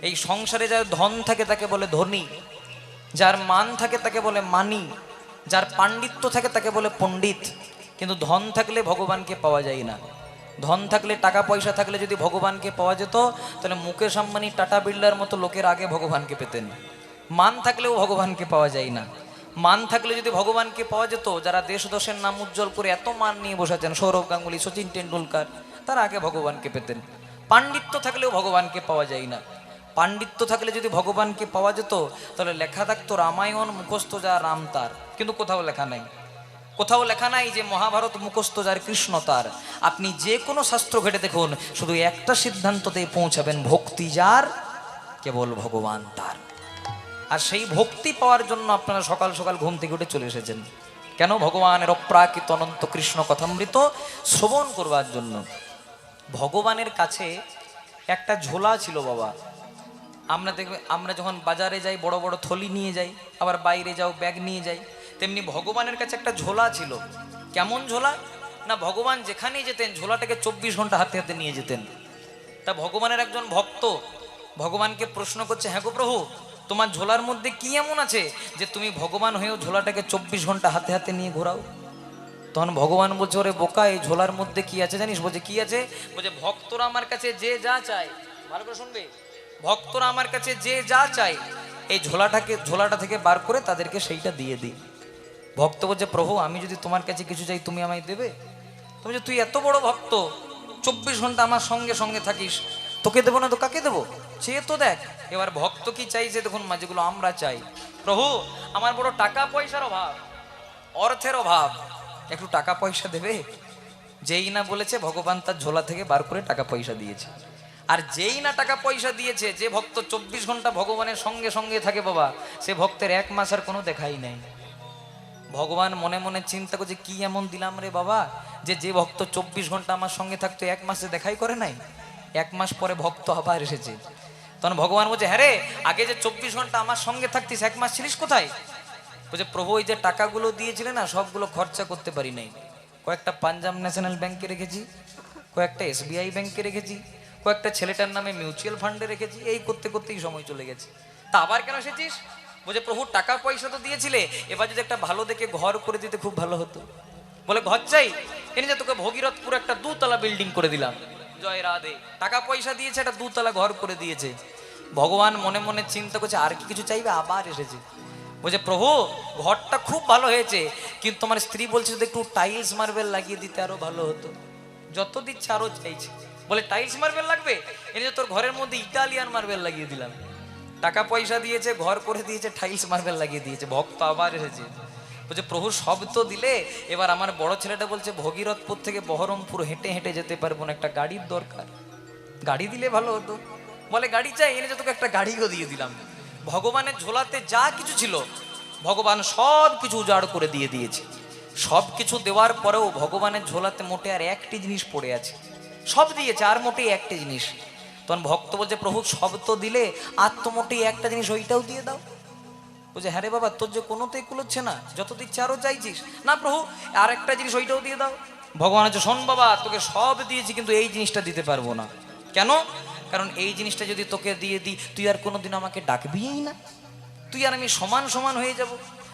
Speaker 1: এই সংসারে যার ধন থাকে তাকে বলে ধনী, যার মান থাকে তাকে বলে মানি, যার পাণ্ডিত্য থাকে তাকে বলে পণ্ডিত। কিন্তু ধন থাকলে ভগবানকে পাওয়া যায় না। ধন থাকলে, টাকা পয়সা থাকলে যদি ভগবানকে পাওয়া যেত, তাহলে মুকেশ আম্বানি, টাটা বিড়লার মতো লোকের আগে ভগবানকে পেতেন। মান থাকলেও ভগবানকে পাওয়া যায় না। মান থাকলে যদি ভগবানকে পাওয়া যেত, যারা দেশ দশের নাম উজ্জ্বল করে এত মান নিয়ে বসেছেন, সৌরভ গাঙ্গুলি, সচিন টেন্ডুলকার, তারা আগে ভগবানকে পেতেন। পাণ্ডিত্য থাকলেও ভগবানকে পাওয়া যায় না। পাণ্ডিত্য থাকলে যদি ভগবানকে পাওয়া যেত, তাহলে লেখা থাকতো রামায়ণ মুখস্থ যা রাম তার, কিন্তু কোথাও লেখা নাই। কোথাও লেখা নাই যে মহাভারত মুখস্থ যার কৃষ্ণ তার। আপনি যে কোনো শাস্ত্র ঘেটে দেখুন, শুধু একটা সিদ্ধান্ততে পৌঁছাবেন, ভক্তি যার কেবল ভগবান তার। আর সেই ভক্তি পাওয়ার জন্য আপনারা সকাল সকাল ঘুম থেকে উঠে চলে এসেছেন। কেন? ভগবানের অপ্রাকৃত অনন্ত কৃষ্ণ কথামৃত শ্রবণ করবার জন্য। ভগবানের কাছে একটা ঝোলা ছিল বাবা। আমরা যখন বাজারে যাই বড় বড় থলি নিয়ে যাই, আবার বাইরে যাও ব্যাগ নিয়ে যাই, তেমনি ভগবানের কাছে একটা ঝোলা ছিল। কেমন ঝোলা? না, ভগবান যেখানেই যেতেন ঝোলাটাকে 24 ঘন্টা হাতে হাতে নিয়ে যেতেন। তা ভগবানের একজন ভক্ত ভগবানকে প্রশ্ন করছে, হ্যাঁ গো প্রভু, তোমার ঝোলার মধ্যে কি এমন আছে যে তুমি ভগবান হয়েও ঝোলাটাকে 24 ঘন্টা হাতে হাতে নিয়ে ঘোরাও? তখন ভগবান বলছে, ওরে বোকা, এই ঝোলার মধ্যে কি আছে জানিস? বলছে কি আছে? বলছে ভক্তরা আমার কাছে যে যা চায়, ভালো করে শুনবে, ভক্তরা আমার কাছে যে যা চায় এই ঝোলাটা থেকে বার করে তাদেরকে সেইটা দিয়ে দিই। ভক্ত বলছে, প্রভু আমি যদি তোমার কাছে কিছু চাই তুমি আমায় দেবে? তুমি যে তুই এত বড় ভক্ত, 24 ঘন্টা আমার সঙ্গে সঙ্গে থাকিস, তোকে দেবো না তো কাকে দেবো? চেয়ে তো দেখ। এবার ভক্ত কি চাইছে দেখুন, যেগুলো আমরা চাই, প্রভু আমার বড় টাকা পয়সার অভাব, অর্থের অভাব, একটু টাকা পয়সা দেবে? যেই না বলেছে ভগবান তার ঝোলা থেকে বার করে টাকা পয়সা দিয়েছে। আর যেই না টাকা পয়সা দিয়েছে, যে ভক্ত 24 ঘন্টা ভগবানের সঙ্গে সঙ্গে থাকে বাবা, সে ভক্তের 1 মাস আর কোনো দেখাই নাই। ভগবান মনে মনে চিন্তা করছে কি এমন দিলাম রে বাবা, যে ভক্ত 24 ঘন্টা আমার সঙ্গে থাকতো 1 মাসে দেখাই করে নাই, 1 মাস পরে ভক্ত আবার এসেছে। তখন ভগবান বলছে, হ্যাঁ রে, আগে যে 24 ঘন্টা আমার সঙ্গে থাকতিস 1 মাস ছিলিস কোথায়? বলছে, প্রভু ওই যে টাকাগুলো দিয়েছিলেন না, সবগুলো খরচা করতে পারি নাই। কয়েকটা পাঞ্জাব ন্যাশনাল ব্যাংকে রেখেছি, কয়েকটা SBI ব্যাংকে রেখেছি, কয়েকটা ছেলেটার নামে মিউচুয়াল ফান্ডে রেখেছি, এই করতে করতেই সময় চলে গেছে। তা আবার কেন এসেছিস? বলছে, প্রভু টাকা পয়সা তো দিয়েছিলে, এবার যদি একটা ভালো দেখে ঘর করে দিতে খুব ভালো হতো। বলে, ঘর চাই? এনে যে তোকে ভগীরথপুর একটা 2 তলা বিল্ডিং করে দিলাম। জয় রাধে। টাকা পয়সা দিয়েছে, একটা 2 তলা ঘর করে দিয়েছে। ভগবান মনে মনে চিন্তা করছে আর কি কিছু চাইবে, আবার এসেছে। বলছে, প্রভু ঘরটা খুব ভালো হয়েছে, কিন্তু তোমার স্ত্রী বলছে যদি একটু টাইলস মার্বেল লাগিয়ে দিতে আরো ভালো হতো। যত দিচ্ছে আরো চাইছে। বলে, টাইলস মার্বেল লাগবে? এনে যে তোর ঘরের মধ্যে ইটালিয়ান মার্বেল লাগিয়ে দিলাম। টাকা পয়সা দিয়েছে, ঘর করে দিয়েছে, টাইলস মার্বেল লাগিয়ে দিয়েছে। ভক্ত আবার এসেছে। বলছে, প্রভু সব তো দিলে, এবার আমার বড় ছেলেটা বলছে ভগীরথপুর থেকে বহরমপুর হেঁটে হেঁটে যেতে পারবো না, একটা গাড়ির দরকার, গাড়ি দিলে ভালো হতো। বলে, গাড়ি চাই? এনে যে তোকে একটা গাড়িও দিয়ে দিলাম। ভগবানের ঝোলাতে যা কিছু ছিল ভগবান সব কিছু উজাড় করে দিয়ে দিয়েছে। সব কিছু দেওয়ার পরেও ভগবানের ঝোলাতে মোটে আর একটি জিনিস পড়ে আছে। সব দিয়েছে আর মোটেই একটি জিনিস। তখন ভক্ত বলছে, প্রভু সব তো দিলে, আর তো মোটেই একটা জিনিস, ওইটাও দিয়ে দাও। বলছে, হ্যাঁ রে বাবা, তোর যে কোনোতেই কুলোচ্ছে না, যত দিচ্ছে আরো চাইছিস। না প্রভু, আর একটা জিনিস, ওইটাও দিয়ে দাও। ভগবান হচ্ছে, শোন বাবা, তোকে সব দিয়েছি কিন্তু এই জিনিসটা দিতে পারবো না। কেন? কারণ এই জিনিসটা যদি তোকে দিয়ে দিই, তুই আর কোনোদিন আমাকে ডাকবিই না, তুই আর আমি সমান সমান হয়ে যাব।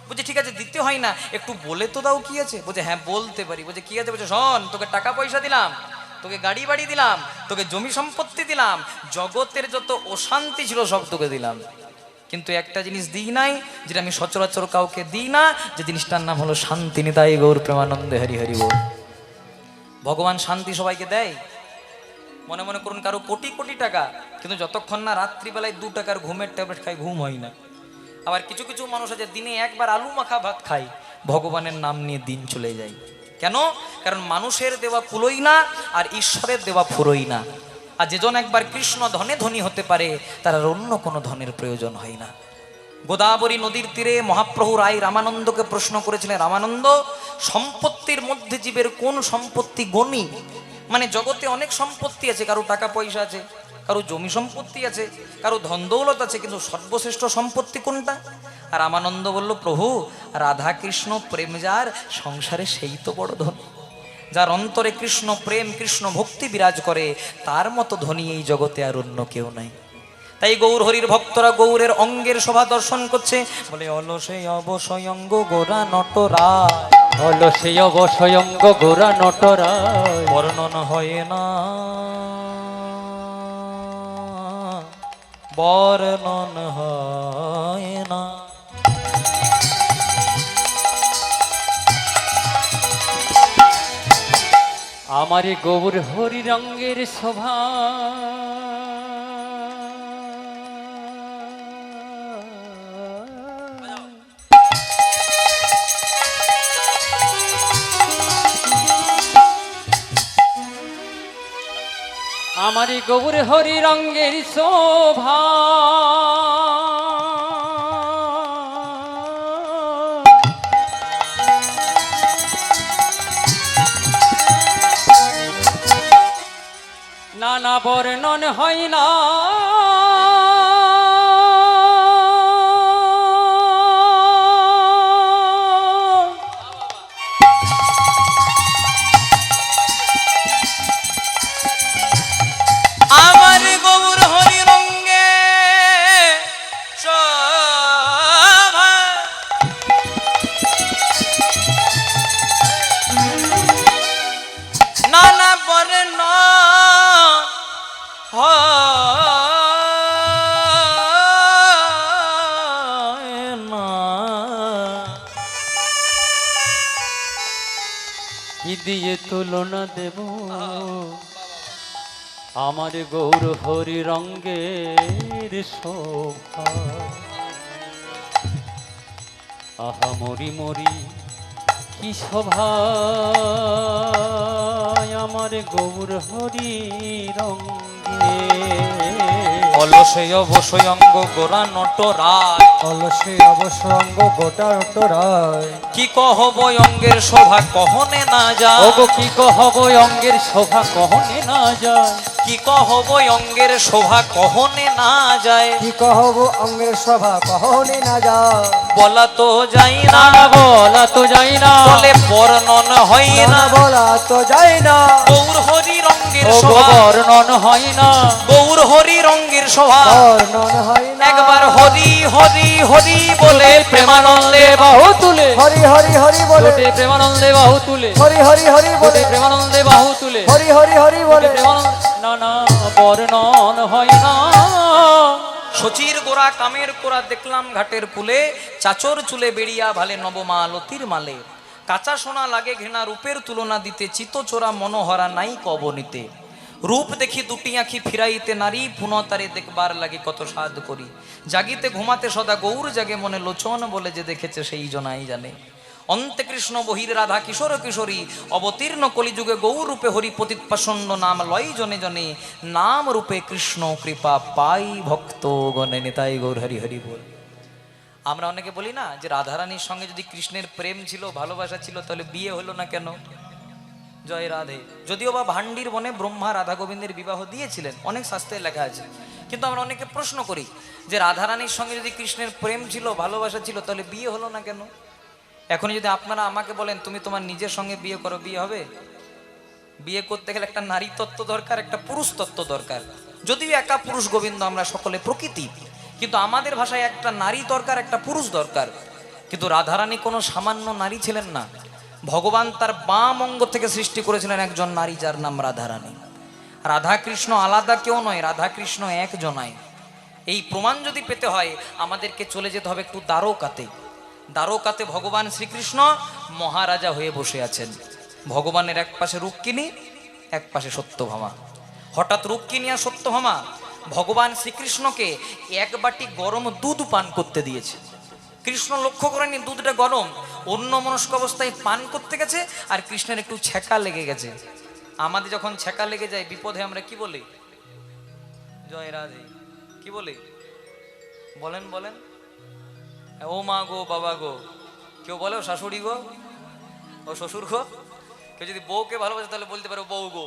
Speaker 1: বলছে, ঠিক আছে, দিতে হয় না, একটু বলে তো দাও কি আছে। বলছে, হ্যাঁ বলতে পারি। বলছে, কি আছে? বলছে, শোন, তোকে টাকা পয়সা দিলাম, তোকে গাড়ি বাড়ি দিলাম, তোকে জমি সম্পত্তি দিলাম, জগতের যত অশান্তি ছিল সব তোকে দিলাম, কিন্তু একটা জিনিস দিই নাই, যেটা আমি সচরাচর কাউকে দিই না, যে জিনিসটার নাম হলো শান্তি। নিতাই গৌর প্রেমানন্দে হরি হরি বল। ভগবান শান্তি সবাইকে দেয়। মনে মনে করুন কারো কোটি কোটি টাকা, কিন্তু যতক্ষণ না রাত্রিবেলায় 2 টাকার ঘুমের ট্যাবলেট খায়, ঘুম হয় না। আবার কিছু কিছু মানুষ আছে দিনে একবার আলু মাখা ভাত খায়, ভগবানের নাম নিয়ে দিন চলে যায়। কেন? কারণ মানুষের দেওয়া কুলোই না, আর ঈশ্বরের দেওয়া ফুরোই না। আর যেজন একবার কৃষ্ণ ধনে ধনী হতে পারে, তার আর অন্য কোনো ধনের প্রয়োজন হয় না। গোদাবরী নদীর তীরে মহাপ্রভু রায় রামানন্দকে প্রশ্ন করেছিলেন, রামানন্দ, সম্পত্তির মধ্যে জীবের কোন সম্পত্তি গণী? মানে জগতে অনেক সম্পত্তি আছে, কারো টাকা পয়সা আছে, কারো জমি সম্পত্তি আছে, কারো ধন দৌলত আছে, কিন্তু সর্বশ্রেষ্ঠ সম্পত্তি কোনটা? আর রামানন্দ বলল, প্রভু রাধা কৃষ্ণ প্রেম যার সংসারে, সেই তো বড় ধন। যার অন্তরে কৃষ্ণ প্রেম, কৃষ্ণ ভক্তি বিরাজ করে, তার মতো ধনী এই জগতে আর অন্য কেউ নাই। তাই গৌর হরির ভক্তরা গৌরের অঙ্গের শোভা দর্শন করছে, বলে, অলসে অবসয়ঙ্গ গোরা নটরায়,
Speaker 2: অলসে অবসয়ঙ্গ গোরা নটরায়,
Speaker 1: বর্ণন হয় না, বর্ণন হয় না।
Speaker 2: আমারে গৌর হরি রঙ্গের শোভা, আমারে গৌর হরি রঙ্গের শোভা, নানা বর্ণন হয় না,
Speaker 1: আমার গৌর হরি রঙ্গে শোভা, নানা বর্ণ হয় না।
Speaker 2: কি দিয়ে তুলনা দেব আমার গৌর হরি রঙ্গের শোভা? আহা মরি মরি কি শোভা আমার গৌর হরি রঙ্গে।
Speaker 1: অলসে অবশ্যই অঙ্গ গোরা নটরায়
Speaker 3: অলসে অবশ্য অঙ্গ গোটা রায়
Speaker 1: কি কহব অঙ্গের শোভা কহনে না যায়
Speaker 2: ওগো কি কহব অঙ্গের শোভা কহনে না যায়
Speaker 1: কি কহব অঙ্গের শোভা কহনে না যায়
Speaker 3: কি কহব অঙ্গের শোভা কহনে না যায়
Speaker 1: বলা তো যায় না
Speaker 2: না বলা তো যাই না
Speaker 1: বলে বর্ণন হয় না
Speaker 3: না বলা তো যায় না
Speaker 1: গৌর হরি রঙ্গের
Speaker 2: ওগো
Speaker 1: শোভা
Speaker 2: বর্ণন হয় না
Speaker 1: গৌর হরি রঙ্গের শোভা
Speaker 3: বর্ণন হয় না
Speaker 1: একবার হরি হরি হরি বলে প্রেমানন্দে
Speaker 2: বাহু তুলে
Speaker 3: হরি হরি হরি বলে
Speaker 2: ছোটে প্রেমানন্দে বাহু তুলে
Speaker 3: হরি হরি হরি
Speaker 2: ছোটে
Speaker 3: বলে
Speaker 2: প্রেমানন্দে বাহু তুলে
Speaker 3: হরি হরি হরি বলে
Speaker 2: না না বর্ণন হয় না
Speaker 1: সচির গোড়া কামের কোড়া দেখলাম ঘাটের কুলে চাচর চুলে বেড়িয়া ভালে নবমা লতির মালে কাঁচা সোনা লাগে ঘৃণা রূপের তুলনা দিতে চিত চোরা মনোহরা নাই কবনিতে রূপ দেখি দুটি আঁখি ফিরাইতে নারী পুনতারে দেখবার লাগে কত সাধ করি জাগিতে ঘুমাতে সদা গৌর জাগে মনে লোচন বলে যে দেখেছে সেই জনাই জানে অন্তে কৃষ্ণ বহির রাধা কিশোর কিশোরী অবতীর্ণ কলিযুগে গৌর রূপে হরি পতিত পাষণ্ড নাম লয় জনে জনে নাম রূপে কৃষ্ণ কৃপা পাই ভক্ত গণে নিতাই গৌর হরি হরি বল। আমরা অনেকে বলি না যে রাধারানীর সঙ্গে যদি কৃষ্ণের প্রেম ছিল ভালোবাসা ছিল তাহলে বিয়ে হলো না কেন? জয় রাধে। যদিও বা ভান্ডির বনে ব্রহ্মা রাধা গোবিন্দের বিবাহ দিয়েছিলেন, অনেক শাস্ত্রে লেখা আছে, কিন্তু আমরা অনেকে প্রশ্ন করি যে রাধারানীর সঙ্গে যদি কৃষ্ণের প্রেম ছিল ভালোবাসা ছিল তাহলে বিয়ে হলো না কেন? এখন যদি আপনারা আমাকে বলেন তুমি তোমার নিজের সঙ্গে বিয়ে করো, বিয়ে হবে? বিয়ে করতে গেলে একটা নারী তত্ত্ব দরকার, একটা পুরুষ তত্ত্ব দরকার। যদিও একা পুরুষ গোবিন্দ আমরা সকলে প্রকৃতি, কিন্তু আমাদের ভাষায় একটা নারী দরকার, একটা পুরুষ দরকার। কিন্তু রাধারানী কোনো সামান্য নারী ছিলেন না। ভগবান তার বাম অঙ্গ থেকে সৃষ্টি করেছিলেন একজন নারী, যার নাম রাধারানী। রাধাকৃষ্ণ আলাদা কেউ নয়, রাধাকৃষ্ণ একজনাই। এই প্রমাণ যদি পেতে হয় আমাদেরকে চলে যেতে হবে একটু দ্বারকাতে। দ্বারকাতে ভগবান শ্রীকৃষ্ণ মহারাজা হয়ে বসে আছেন। ভগবানের এক পাশে রুক্মিণী, এক পাশে সত্যভামা। হঠাৎ রুক্মিণী আর সত্যভামা ভগবান শ্রীকৃষ্ণকে এক বাটি গরম দুধ পান করতে দিয়েছে। কৃষ্ণ লক্ষ্য করেনি দুধটা গরম, অন্য মনস্ক অবস্থায় পান করতে গেছে, আর কৃষ্ণের একটু ছ্যাঁকা লেগে গেছে। আমাদের যখন ছ্যাঁকা লেগে যায় বিপদে আমরা কি বলি? জয় রাধে। কি বলি বলেন বলেন? ও মা গো, বাবা গো, কেউ বলে ও শাশুড়ি গো, ও শ্বশুর গো। কেউ যদি বউকে ভালোবাসে তাহলে বলতে পারে বউ গো।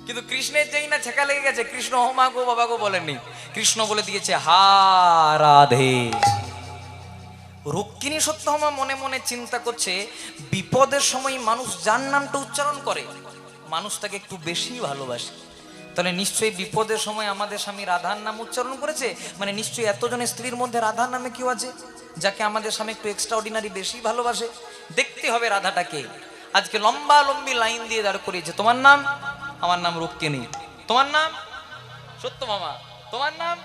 Speaker 1: কিন্তু কৃষ্ণের যেই না ছ্যাঁকা লেগে গেছে, কৃষ্ণ ও মা গো বাবা গো বলেননি, কৃষ্ণ বলে দিয়েছে হা রাধে। রুক্মিণী সত্যভামা মনে মনে চিন্তা করছে, বিপদের সময় মানুষ যার নামটা উচ্চারণ করে মানুষ তাকে একটু বেশি ভালোবাসে। তাহলে নিশ্চয়ই বিপদের সময় আমাদের স্বামী রাধার নাম উচ্চারণ করেছে, মানে নিশ্চয়ই এতজনের স্ত্রীর মধ্যে রাধার নামে কেউ আছে যাকে আমাদের স্বামী একটু এক্সট্রা অর্ডিনারি বেশি ভালোবাসে। দেখতে হবে রাধাটাকে। আজকে লম্বা লম্বি লাইন দিয়ে দাঁড় করিয়েছে, তোমার নাম? আমার নাম রুক্মিণী। তোমার নাম? সত্যভামা। তোমার নাম?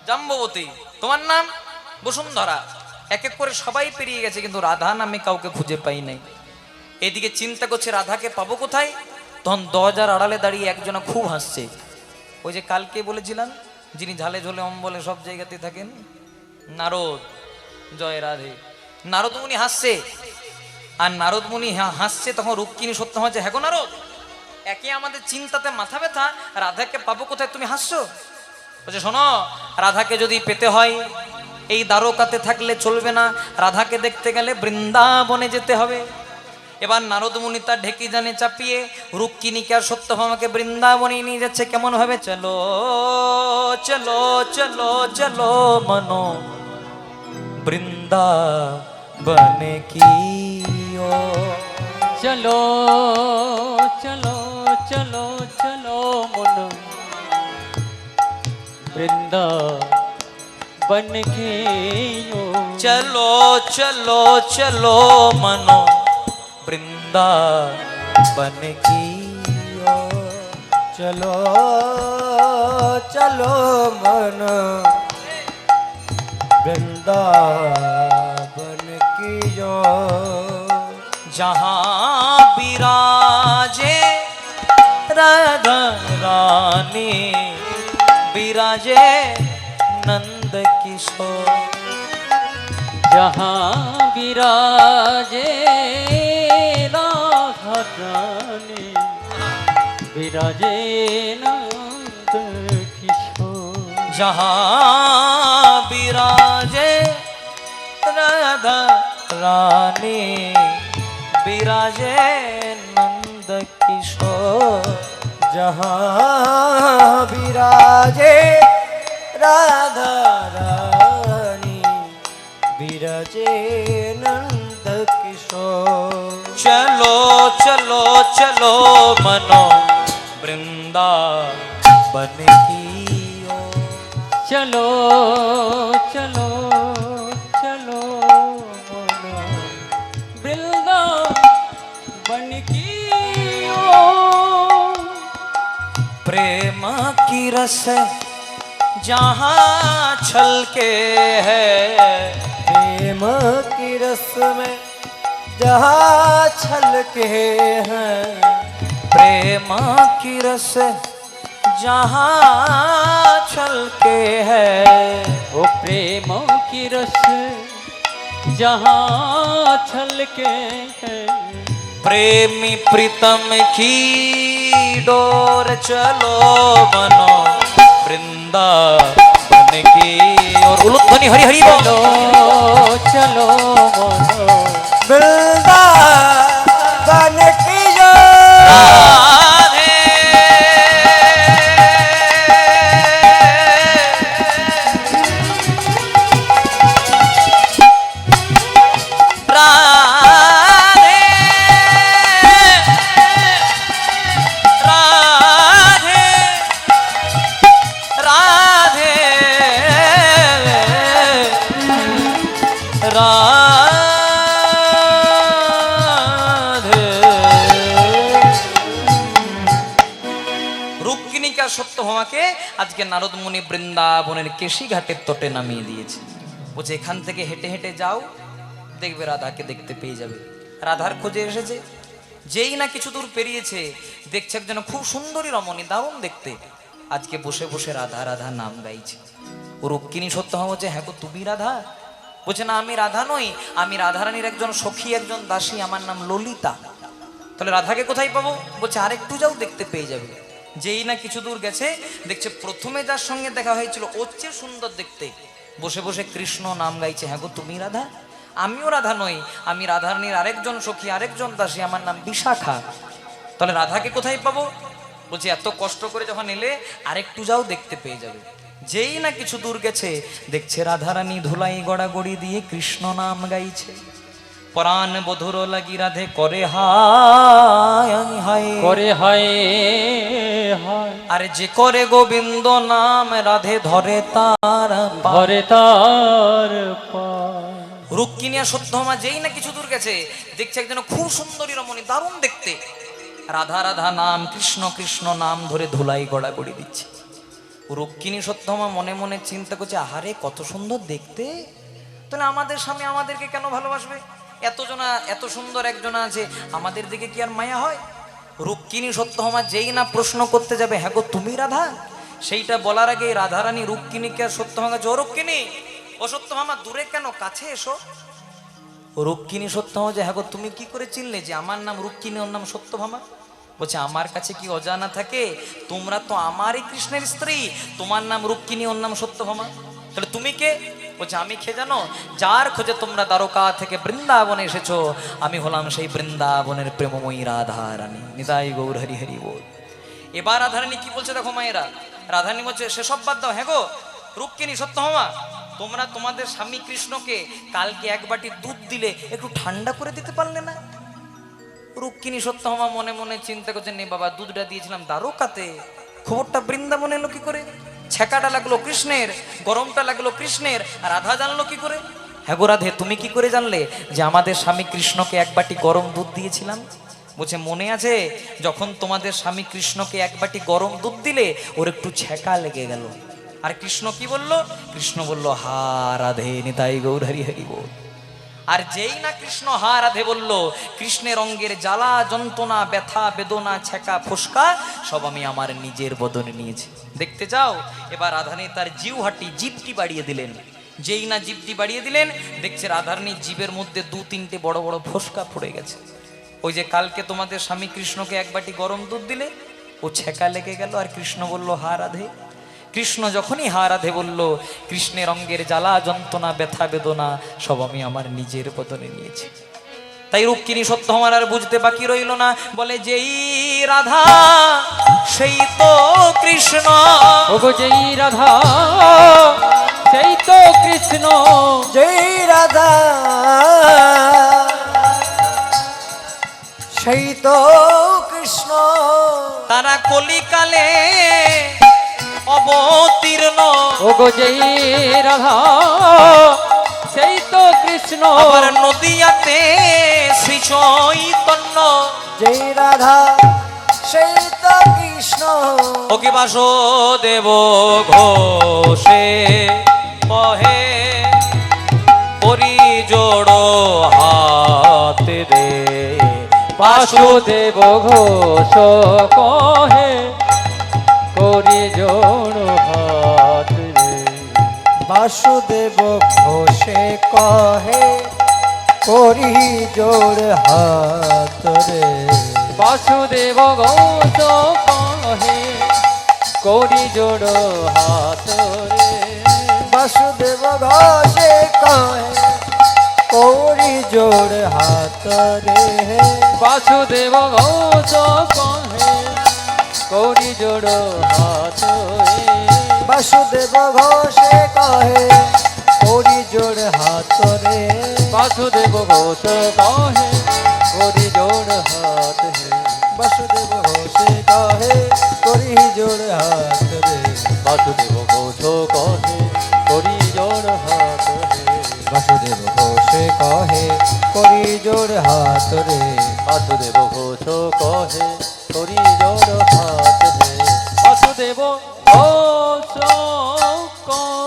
Speaker 1: জাম্ববতী। তোমার নাম? বসুন্ধরা। এক এক করে সবাই পেরিয়ে গেছে, কিন্তু রাধা নামে কাউকে খুঁজে পাই নাই। এদিকে চিন্তা করছে রাধাকে পাবো কোথায়। তখন দরজার আড়ালে দাঁড়িয়ে একজনা খুব হাসছে। ওই যে কালকে বলেছিলাম যিনি ঝালে ঝোলে অম্বলে সব জায়গাতে থাকেন, নারদ। জয় রাধে। নারদ মুনি হাসছে, আর নারদ মুনি হাসছে তখন রুক্মিণী সত্যভামা হচ্ছে, হ্যাঁ গো নারদ, একে আমাদের চিন্তাতে মাথা ব্যথা, রাধাকে পাবো কোথায়, তুমি হাসছো? বলছে শোনো, রাধাকে যদি পেতে হয় এই দ্বারকাতে থাকলে চলবে না, রাধাকে দেখতে গেলে বৃন্দাবনে যেতে হবে। এবার নারদ মুনি তার ঢেকি জানে চাপিয়ে রুক্মিণীকে আর সত্যভামাকে বৃন্দাবনে নিয়ে যাচ্ছে। কেমন ভাবে? চলো চলো চলো চলো মনো বৃন্দাবনে কি ও।
Speaker 2: চলো চলো চলো চলো মন বৃন্দাবন के ओ।
Speaker 1: চলো চলো চলো মনো বৃন্দাবন কি ও।
Speaker 3: চলো চলো মন বৃন্দাবন কি जो
Speaker 1: जहाँ विराजे राधा रानी विराजे नंद किशोर।
Speaker 2: जहाँ विराजे राधा रानी বিরাজে নন্দ কিশোর।
Speaker 1: जहाँ विराजे राधा रानी विराजे नंद किशोर।
Speaker 3: जहाँ विराजे राधा रानी विराजे नंद किशोर।
Speaker 1: चलो चलो चलो मनो वृंदावन की ओर।
Speaker 2: चलो चलो चलो मोनो वृंदावन की ओर।
Speaker 1: प्रेम की रस जहाँ छलके है,
Speaker 3: प्रेम की रस में जहाँ छलके हैं।
Speaker 1: प्रेम की रस जहाँ छलके है,
Speaker 2: वो प्रेम की रस जहाँ छलके है।
Speaker 1: प्रेमी प्रीतम की डोर चलो बनो वृंदावन की और उलूध्वनि हरि हरि बोल।
Speaker 2: चलो चलो मोनो
Speaker 3: वृंदावन की जो
Speaker 1: राधे राधे राधे राधे राधे। রুক্মিণীকা সত্যভামাকে আজকে নারদ মুনি বৃন্দাবনের কেশি ঘাটের তটে নামিয়ে দিয়েছে। বলছে এখান থেকে হেঁটে হেঁটে যাও, দেখবে রাধাকে দেখতে পেয়ে যাবে। রাধার খোঁজে এসেছে, যেই না কিছু দূর পেরিয়েছে দেখছে একজন খুব সুন্দরী রমণী, দারুণ দেখতে। আজকে বসে বসে রাধা রাধা নাম গাইছে। ও রুক্মিণী সত্যভামা বলছে হ্যাঁ গো তুমি রাধা? বলছে না আমি রাধা নই, আমি রাধারানীর একজন সখী, একজন দাসী, আমার নাম ললিতা। তাহলে রাধাকে কোথায় পাবো? বলছে আরেকটু যাও দেখতে পেয়ে যাবে। যেই না কিছু দূর গেছে দেখছে প্রথমে যার সঙ্গে দেখা হয়েছিল ওর চেয়ে সুন্দর দেখতে, বসে বসে কৃষ্ণ নাম গাইছে। হ্যাঁ গো তুমি রাধা? আমিও রাধা নই, আমি রাধারানীর আরেকজন সখী, আরেকজন দাসী, আমার নাম বিশাখা। তাহলে রাধাকে কোথায় পাবো? বলছে এত কষ্ট করে যখন এলে আরেকটু যাও দেখতে পেয়ে যাবে। যেই না কিছু দূর গেছে দেখছে রাধারানী ধুলাই গড়াগড়ি দিয়ে কৃষ্ণ নাম গাইছে। পরাণ বধুর লাগি রাধে করে হায় হায়
Speaker 2: করে হায় হায়।
Speaker 1: আরে যে করে গোবিন্দ নাম রাধে ধরে তার পা।
Speaker 2: ঘরে তার পায়।
Speaker 1: রুক্মিণী আর সত্যভামা যেই না কিছু দূর গেছে দেখছে একজন খুব সুন্দরী রমণী, দারুণ দেখতে। রাধা রাধা নাম, কৃষ্ণ কৃষ্ণ নাম ধরে ধুলাই গড়াগড়ি দিচ্ছে। রুক্মিণী সত্যভামা মনে মনে চিন্তা করছে আহারে কত সুন্দর দেখতে, তাহলে আমাদের স্বামী আমাদেরকে কেন ভালোবাসবে? এতজনা এত সুন্দর একজনা আছে, আমাদের দিকে কি আর মায়া হয়? রুক্মিণী সত্যভামা যেই না প্রশ্ন করতে যাবে হ্যাঁ গো তুমি রাধা, সেইটা বলার আগে রাধারানী রুক্মিণীকে আর সত্যভামা ও রুক্মিণী, ও সত্যভামা দূরে কেন, কাছে এসো। রুক্মিণী সত্যভামা যে হ্যাঁ গো তুমি কি করে চিনলে যে আমার নাম রুক্মিণী ওর নাম সত্যভামা? বলছে আমার কাছে কি অজানা থাকে? তোমরা তো আমারই কৃষ্ণের স্ত্রী, তোমার নাম রুক্মিণী ওর নাম সত্যভামা, তাহলে তুমি কে? বলছে আমি কে জানো? যার খোঁজে তোমরা দ্বারকা থেকে বৃন্দাবনে এসেছো, আমি হলাম সেই বৃন্দাবনের প্রেমময়ী রাধা রানী। নিতাই গৌর হরি হরি বল। এবার রাধারানী কি বলছে দেখো মায়েরা, রাধারানী বলছে সেসব বাদ দাও। হ্যাঁ গো রুক্মিণী সত্যভামা, তোমরা তোমাদের স্বামী কৃষ্ণকে কালকে এক বাটি দুধ দিলে একটু ঠান্ডা করে দিতে পারলে না? রুক্মিণী সত্যভামা মনে মনে চিন্তা করছে নে বাবা, দুধটা দিয়েছিলাম দ্বারকাতে, খবরটা বৃন্দাবনে এলো কি করে? ছেঁকাটা লাগলো কৃষ্ণের, গরমটা লাগলো কৃষ্ণের, আর রাধা জানলো কি করে? হ্যাঁ গো রাধে তুমি কি করে জানলে যে আমাদের স্বামী কৃষ্ণকে এক বাটি গরম দুধ দিয়েছিলাম? বলছে মনে আছে যখন তোমাদের স্বামী কৃষ্ণকে এক বাটি গরম দুধ দিলে ওর একটু ছেঁকা লেগে গেল, আর কৃষ্ণ কি বলল? কৃষ্ণ বলল হা রাধে নিতাই গৌর হরি হরি বল। আর যেই না কৃষ্ণ হা রাধে বলল, কৃষ্ণের অঙ্গের জ্বালা যন্ত্রণা ব্যথা বেদনা ছেঁকা ফোসকা সব আমি আমার নিজের বদনে নিয়েছি। দেখতে যাও। এবার রাধারানী তার জিহ্বাটি জিভটি বাড়িয়ে দিলেন। যেই না জিভটি বাড়িয়ে দিলেন দেখছে রাধারানীর জিভের মধ্যে দু তিনটে বড় বড় ফোসকা পড়ে গেছে। ওই যে কালকে তোমাদের স্বামী কৃষ্ণকে এক বাটি গরম দুধ দিলে ও ছেঁকা লেগে গেল আর কৃষ্ণ বলল হা রাধে। কৃষ্ণ যখনই হা রাধে বলল, কৃষ্ণের অঙ্গের জ্বালা যন্ত্রণা ব্যথা বেদনা সব আমি আমার নিজের বদনে নিয়েছি। তাই রুক্মিণী সত্যভামার আর বুঝতে বাকি রইল না, বলে যেই রাধা সেই তো কৃষ্ণ।
Speaker 2: ওগো যেই রাধা সেই তো কৃষ্ণ,
Speaker 3: জয় রাধা সেই তো কৃষ্ণ।
Speaker 1: তারা কলিকালে অবতীর্ণ,
Speaker 2: ওগো যেই রাধা সেই তো কৃষ্ণ।
Speaker 1: আবার নদিয়াতে শ্রী চৈতন্য।
Speaker 3: জয় রাধা সেই তো কৃষ্ণ।
Speaker 1: ওকে বাসুদেব ঘোষে কহে করি জোড়ো হাত রে।
Speaker 2: বাসুদেব ঘোষ কহে করি জোড় হাত রে।
Speaker 3: বাসুদেব ঘোষে কহে করি জোড় হাত রে।
Speaker 2: বাসুদেব ঘোষ কহে করি জোড় হাত রে।
Speaker 3: বাসুদেব ঘোষে কহে করি জোড় হাত রে।
Speaker 2: বাসুদেব ঘোষ কহে করি জোড় হাত রে।
Speaker 3: বাসুদেব ঘোষে কহে করি জোড় হাত রে।
Speaker 2: বাসুদেব ঘোষ কহে করি জোড় হাত রে।
Speaker 3: বাসুদেব ঘোষে কহে করি জোড় হাত রে।
Speaker 2: বাসুদেব ঘোষ কহে করি জোড় হাত রে।
Speaker 3: বাসুদেব ঘোষে কহে করি জোড় হাত রে।
Speaker 2: বাসুদেব ঘোষ কহে করি জোড় হাত রে। বাসুদেব ঘোষ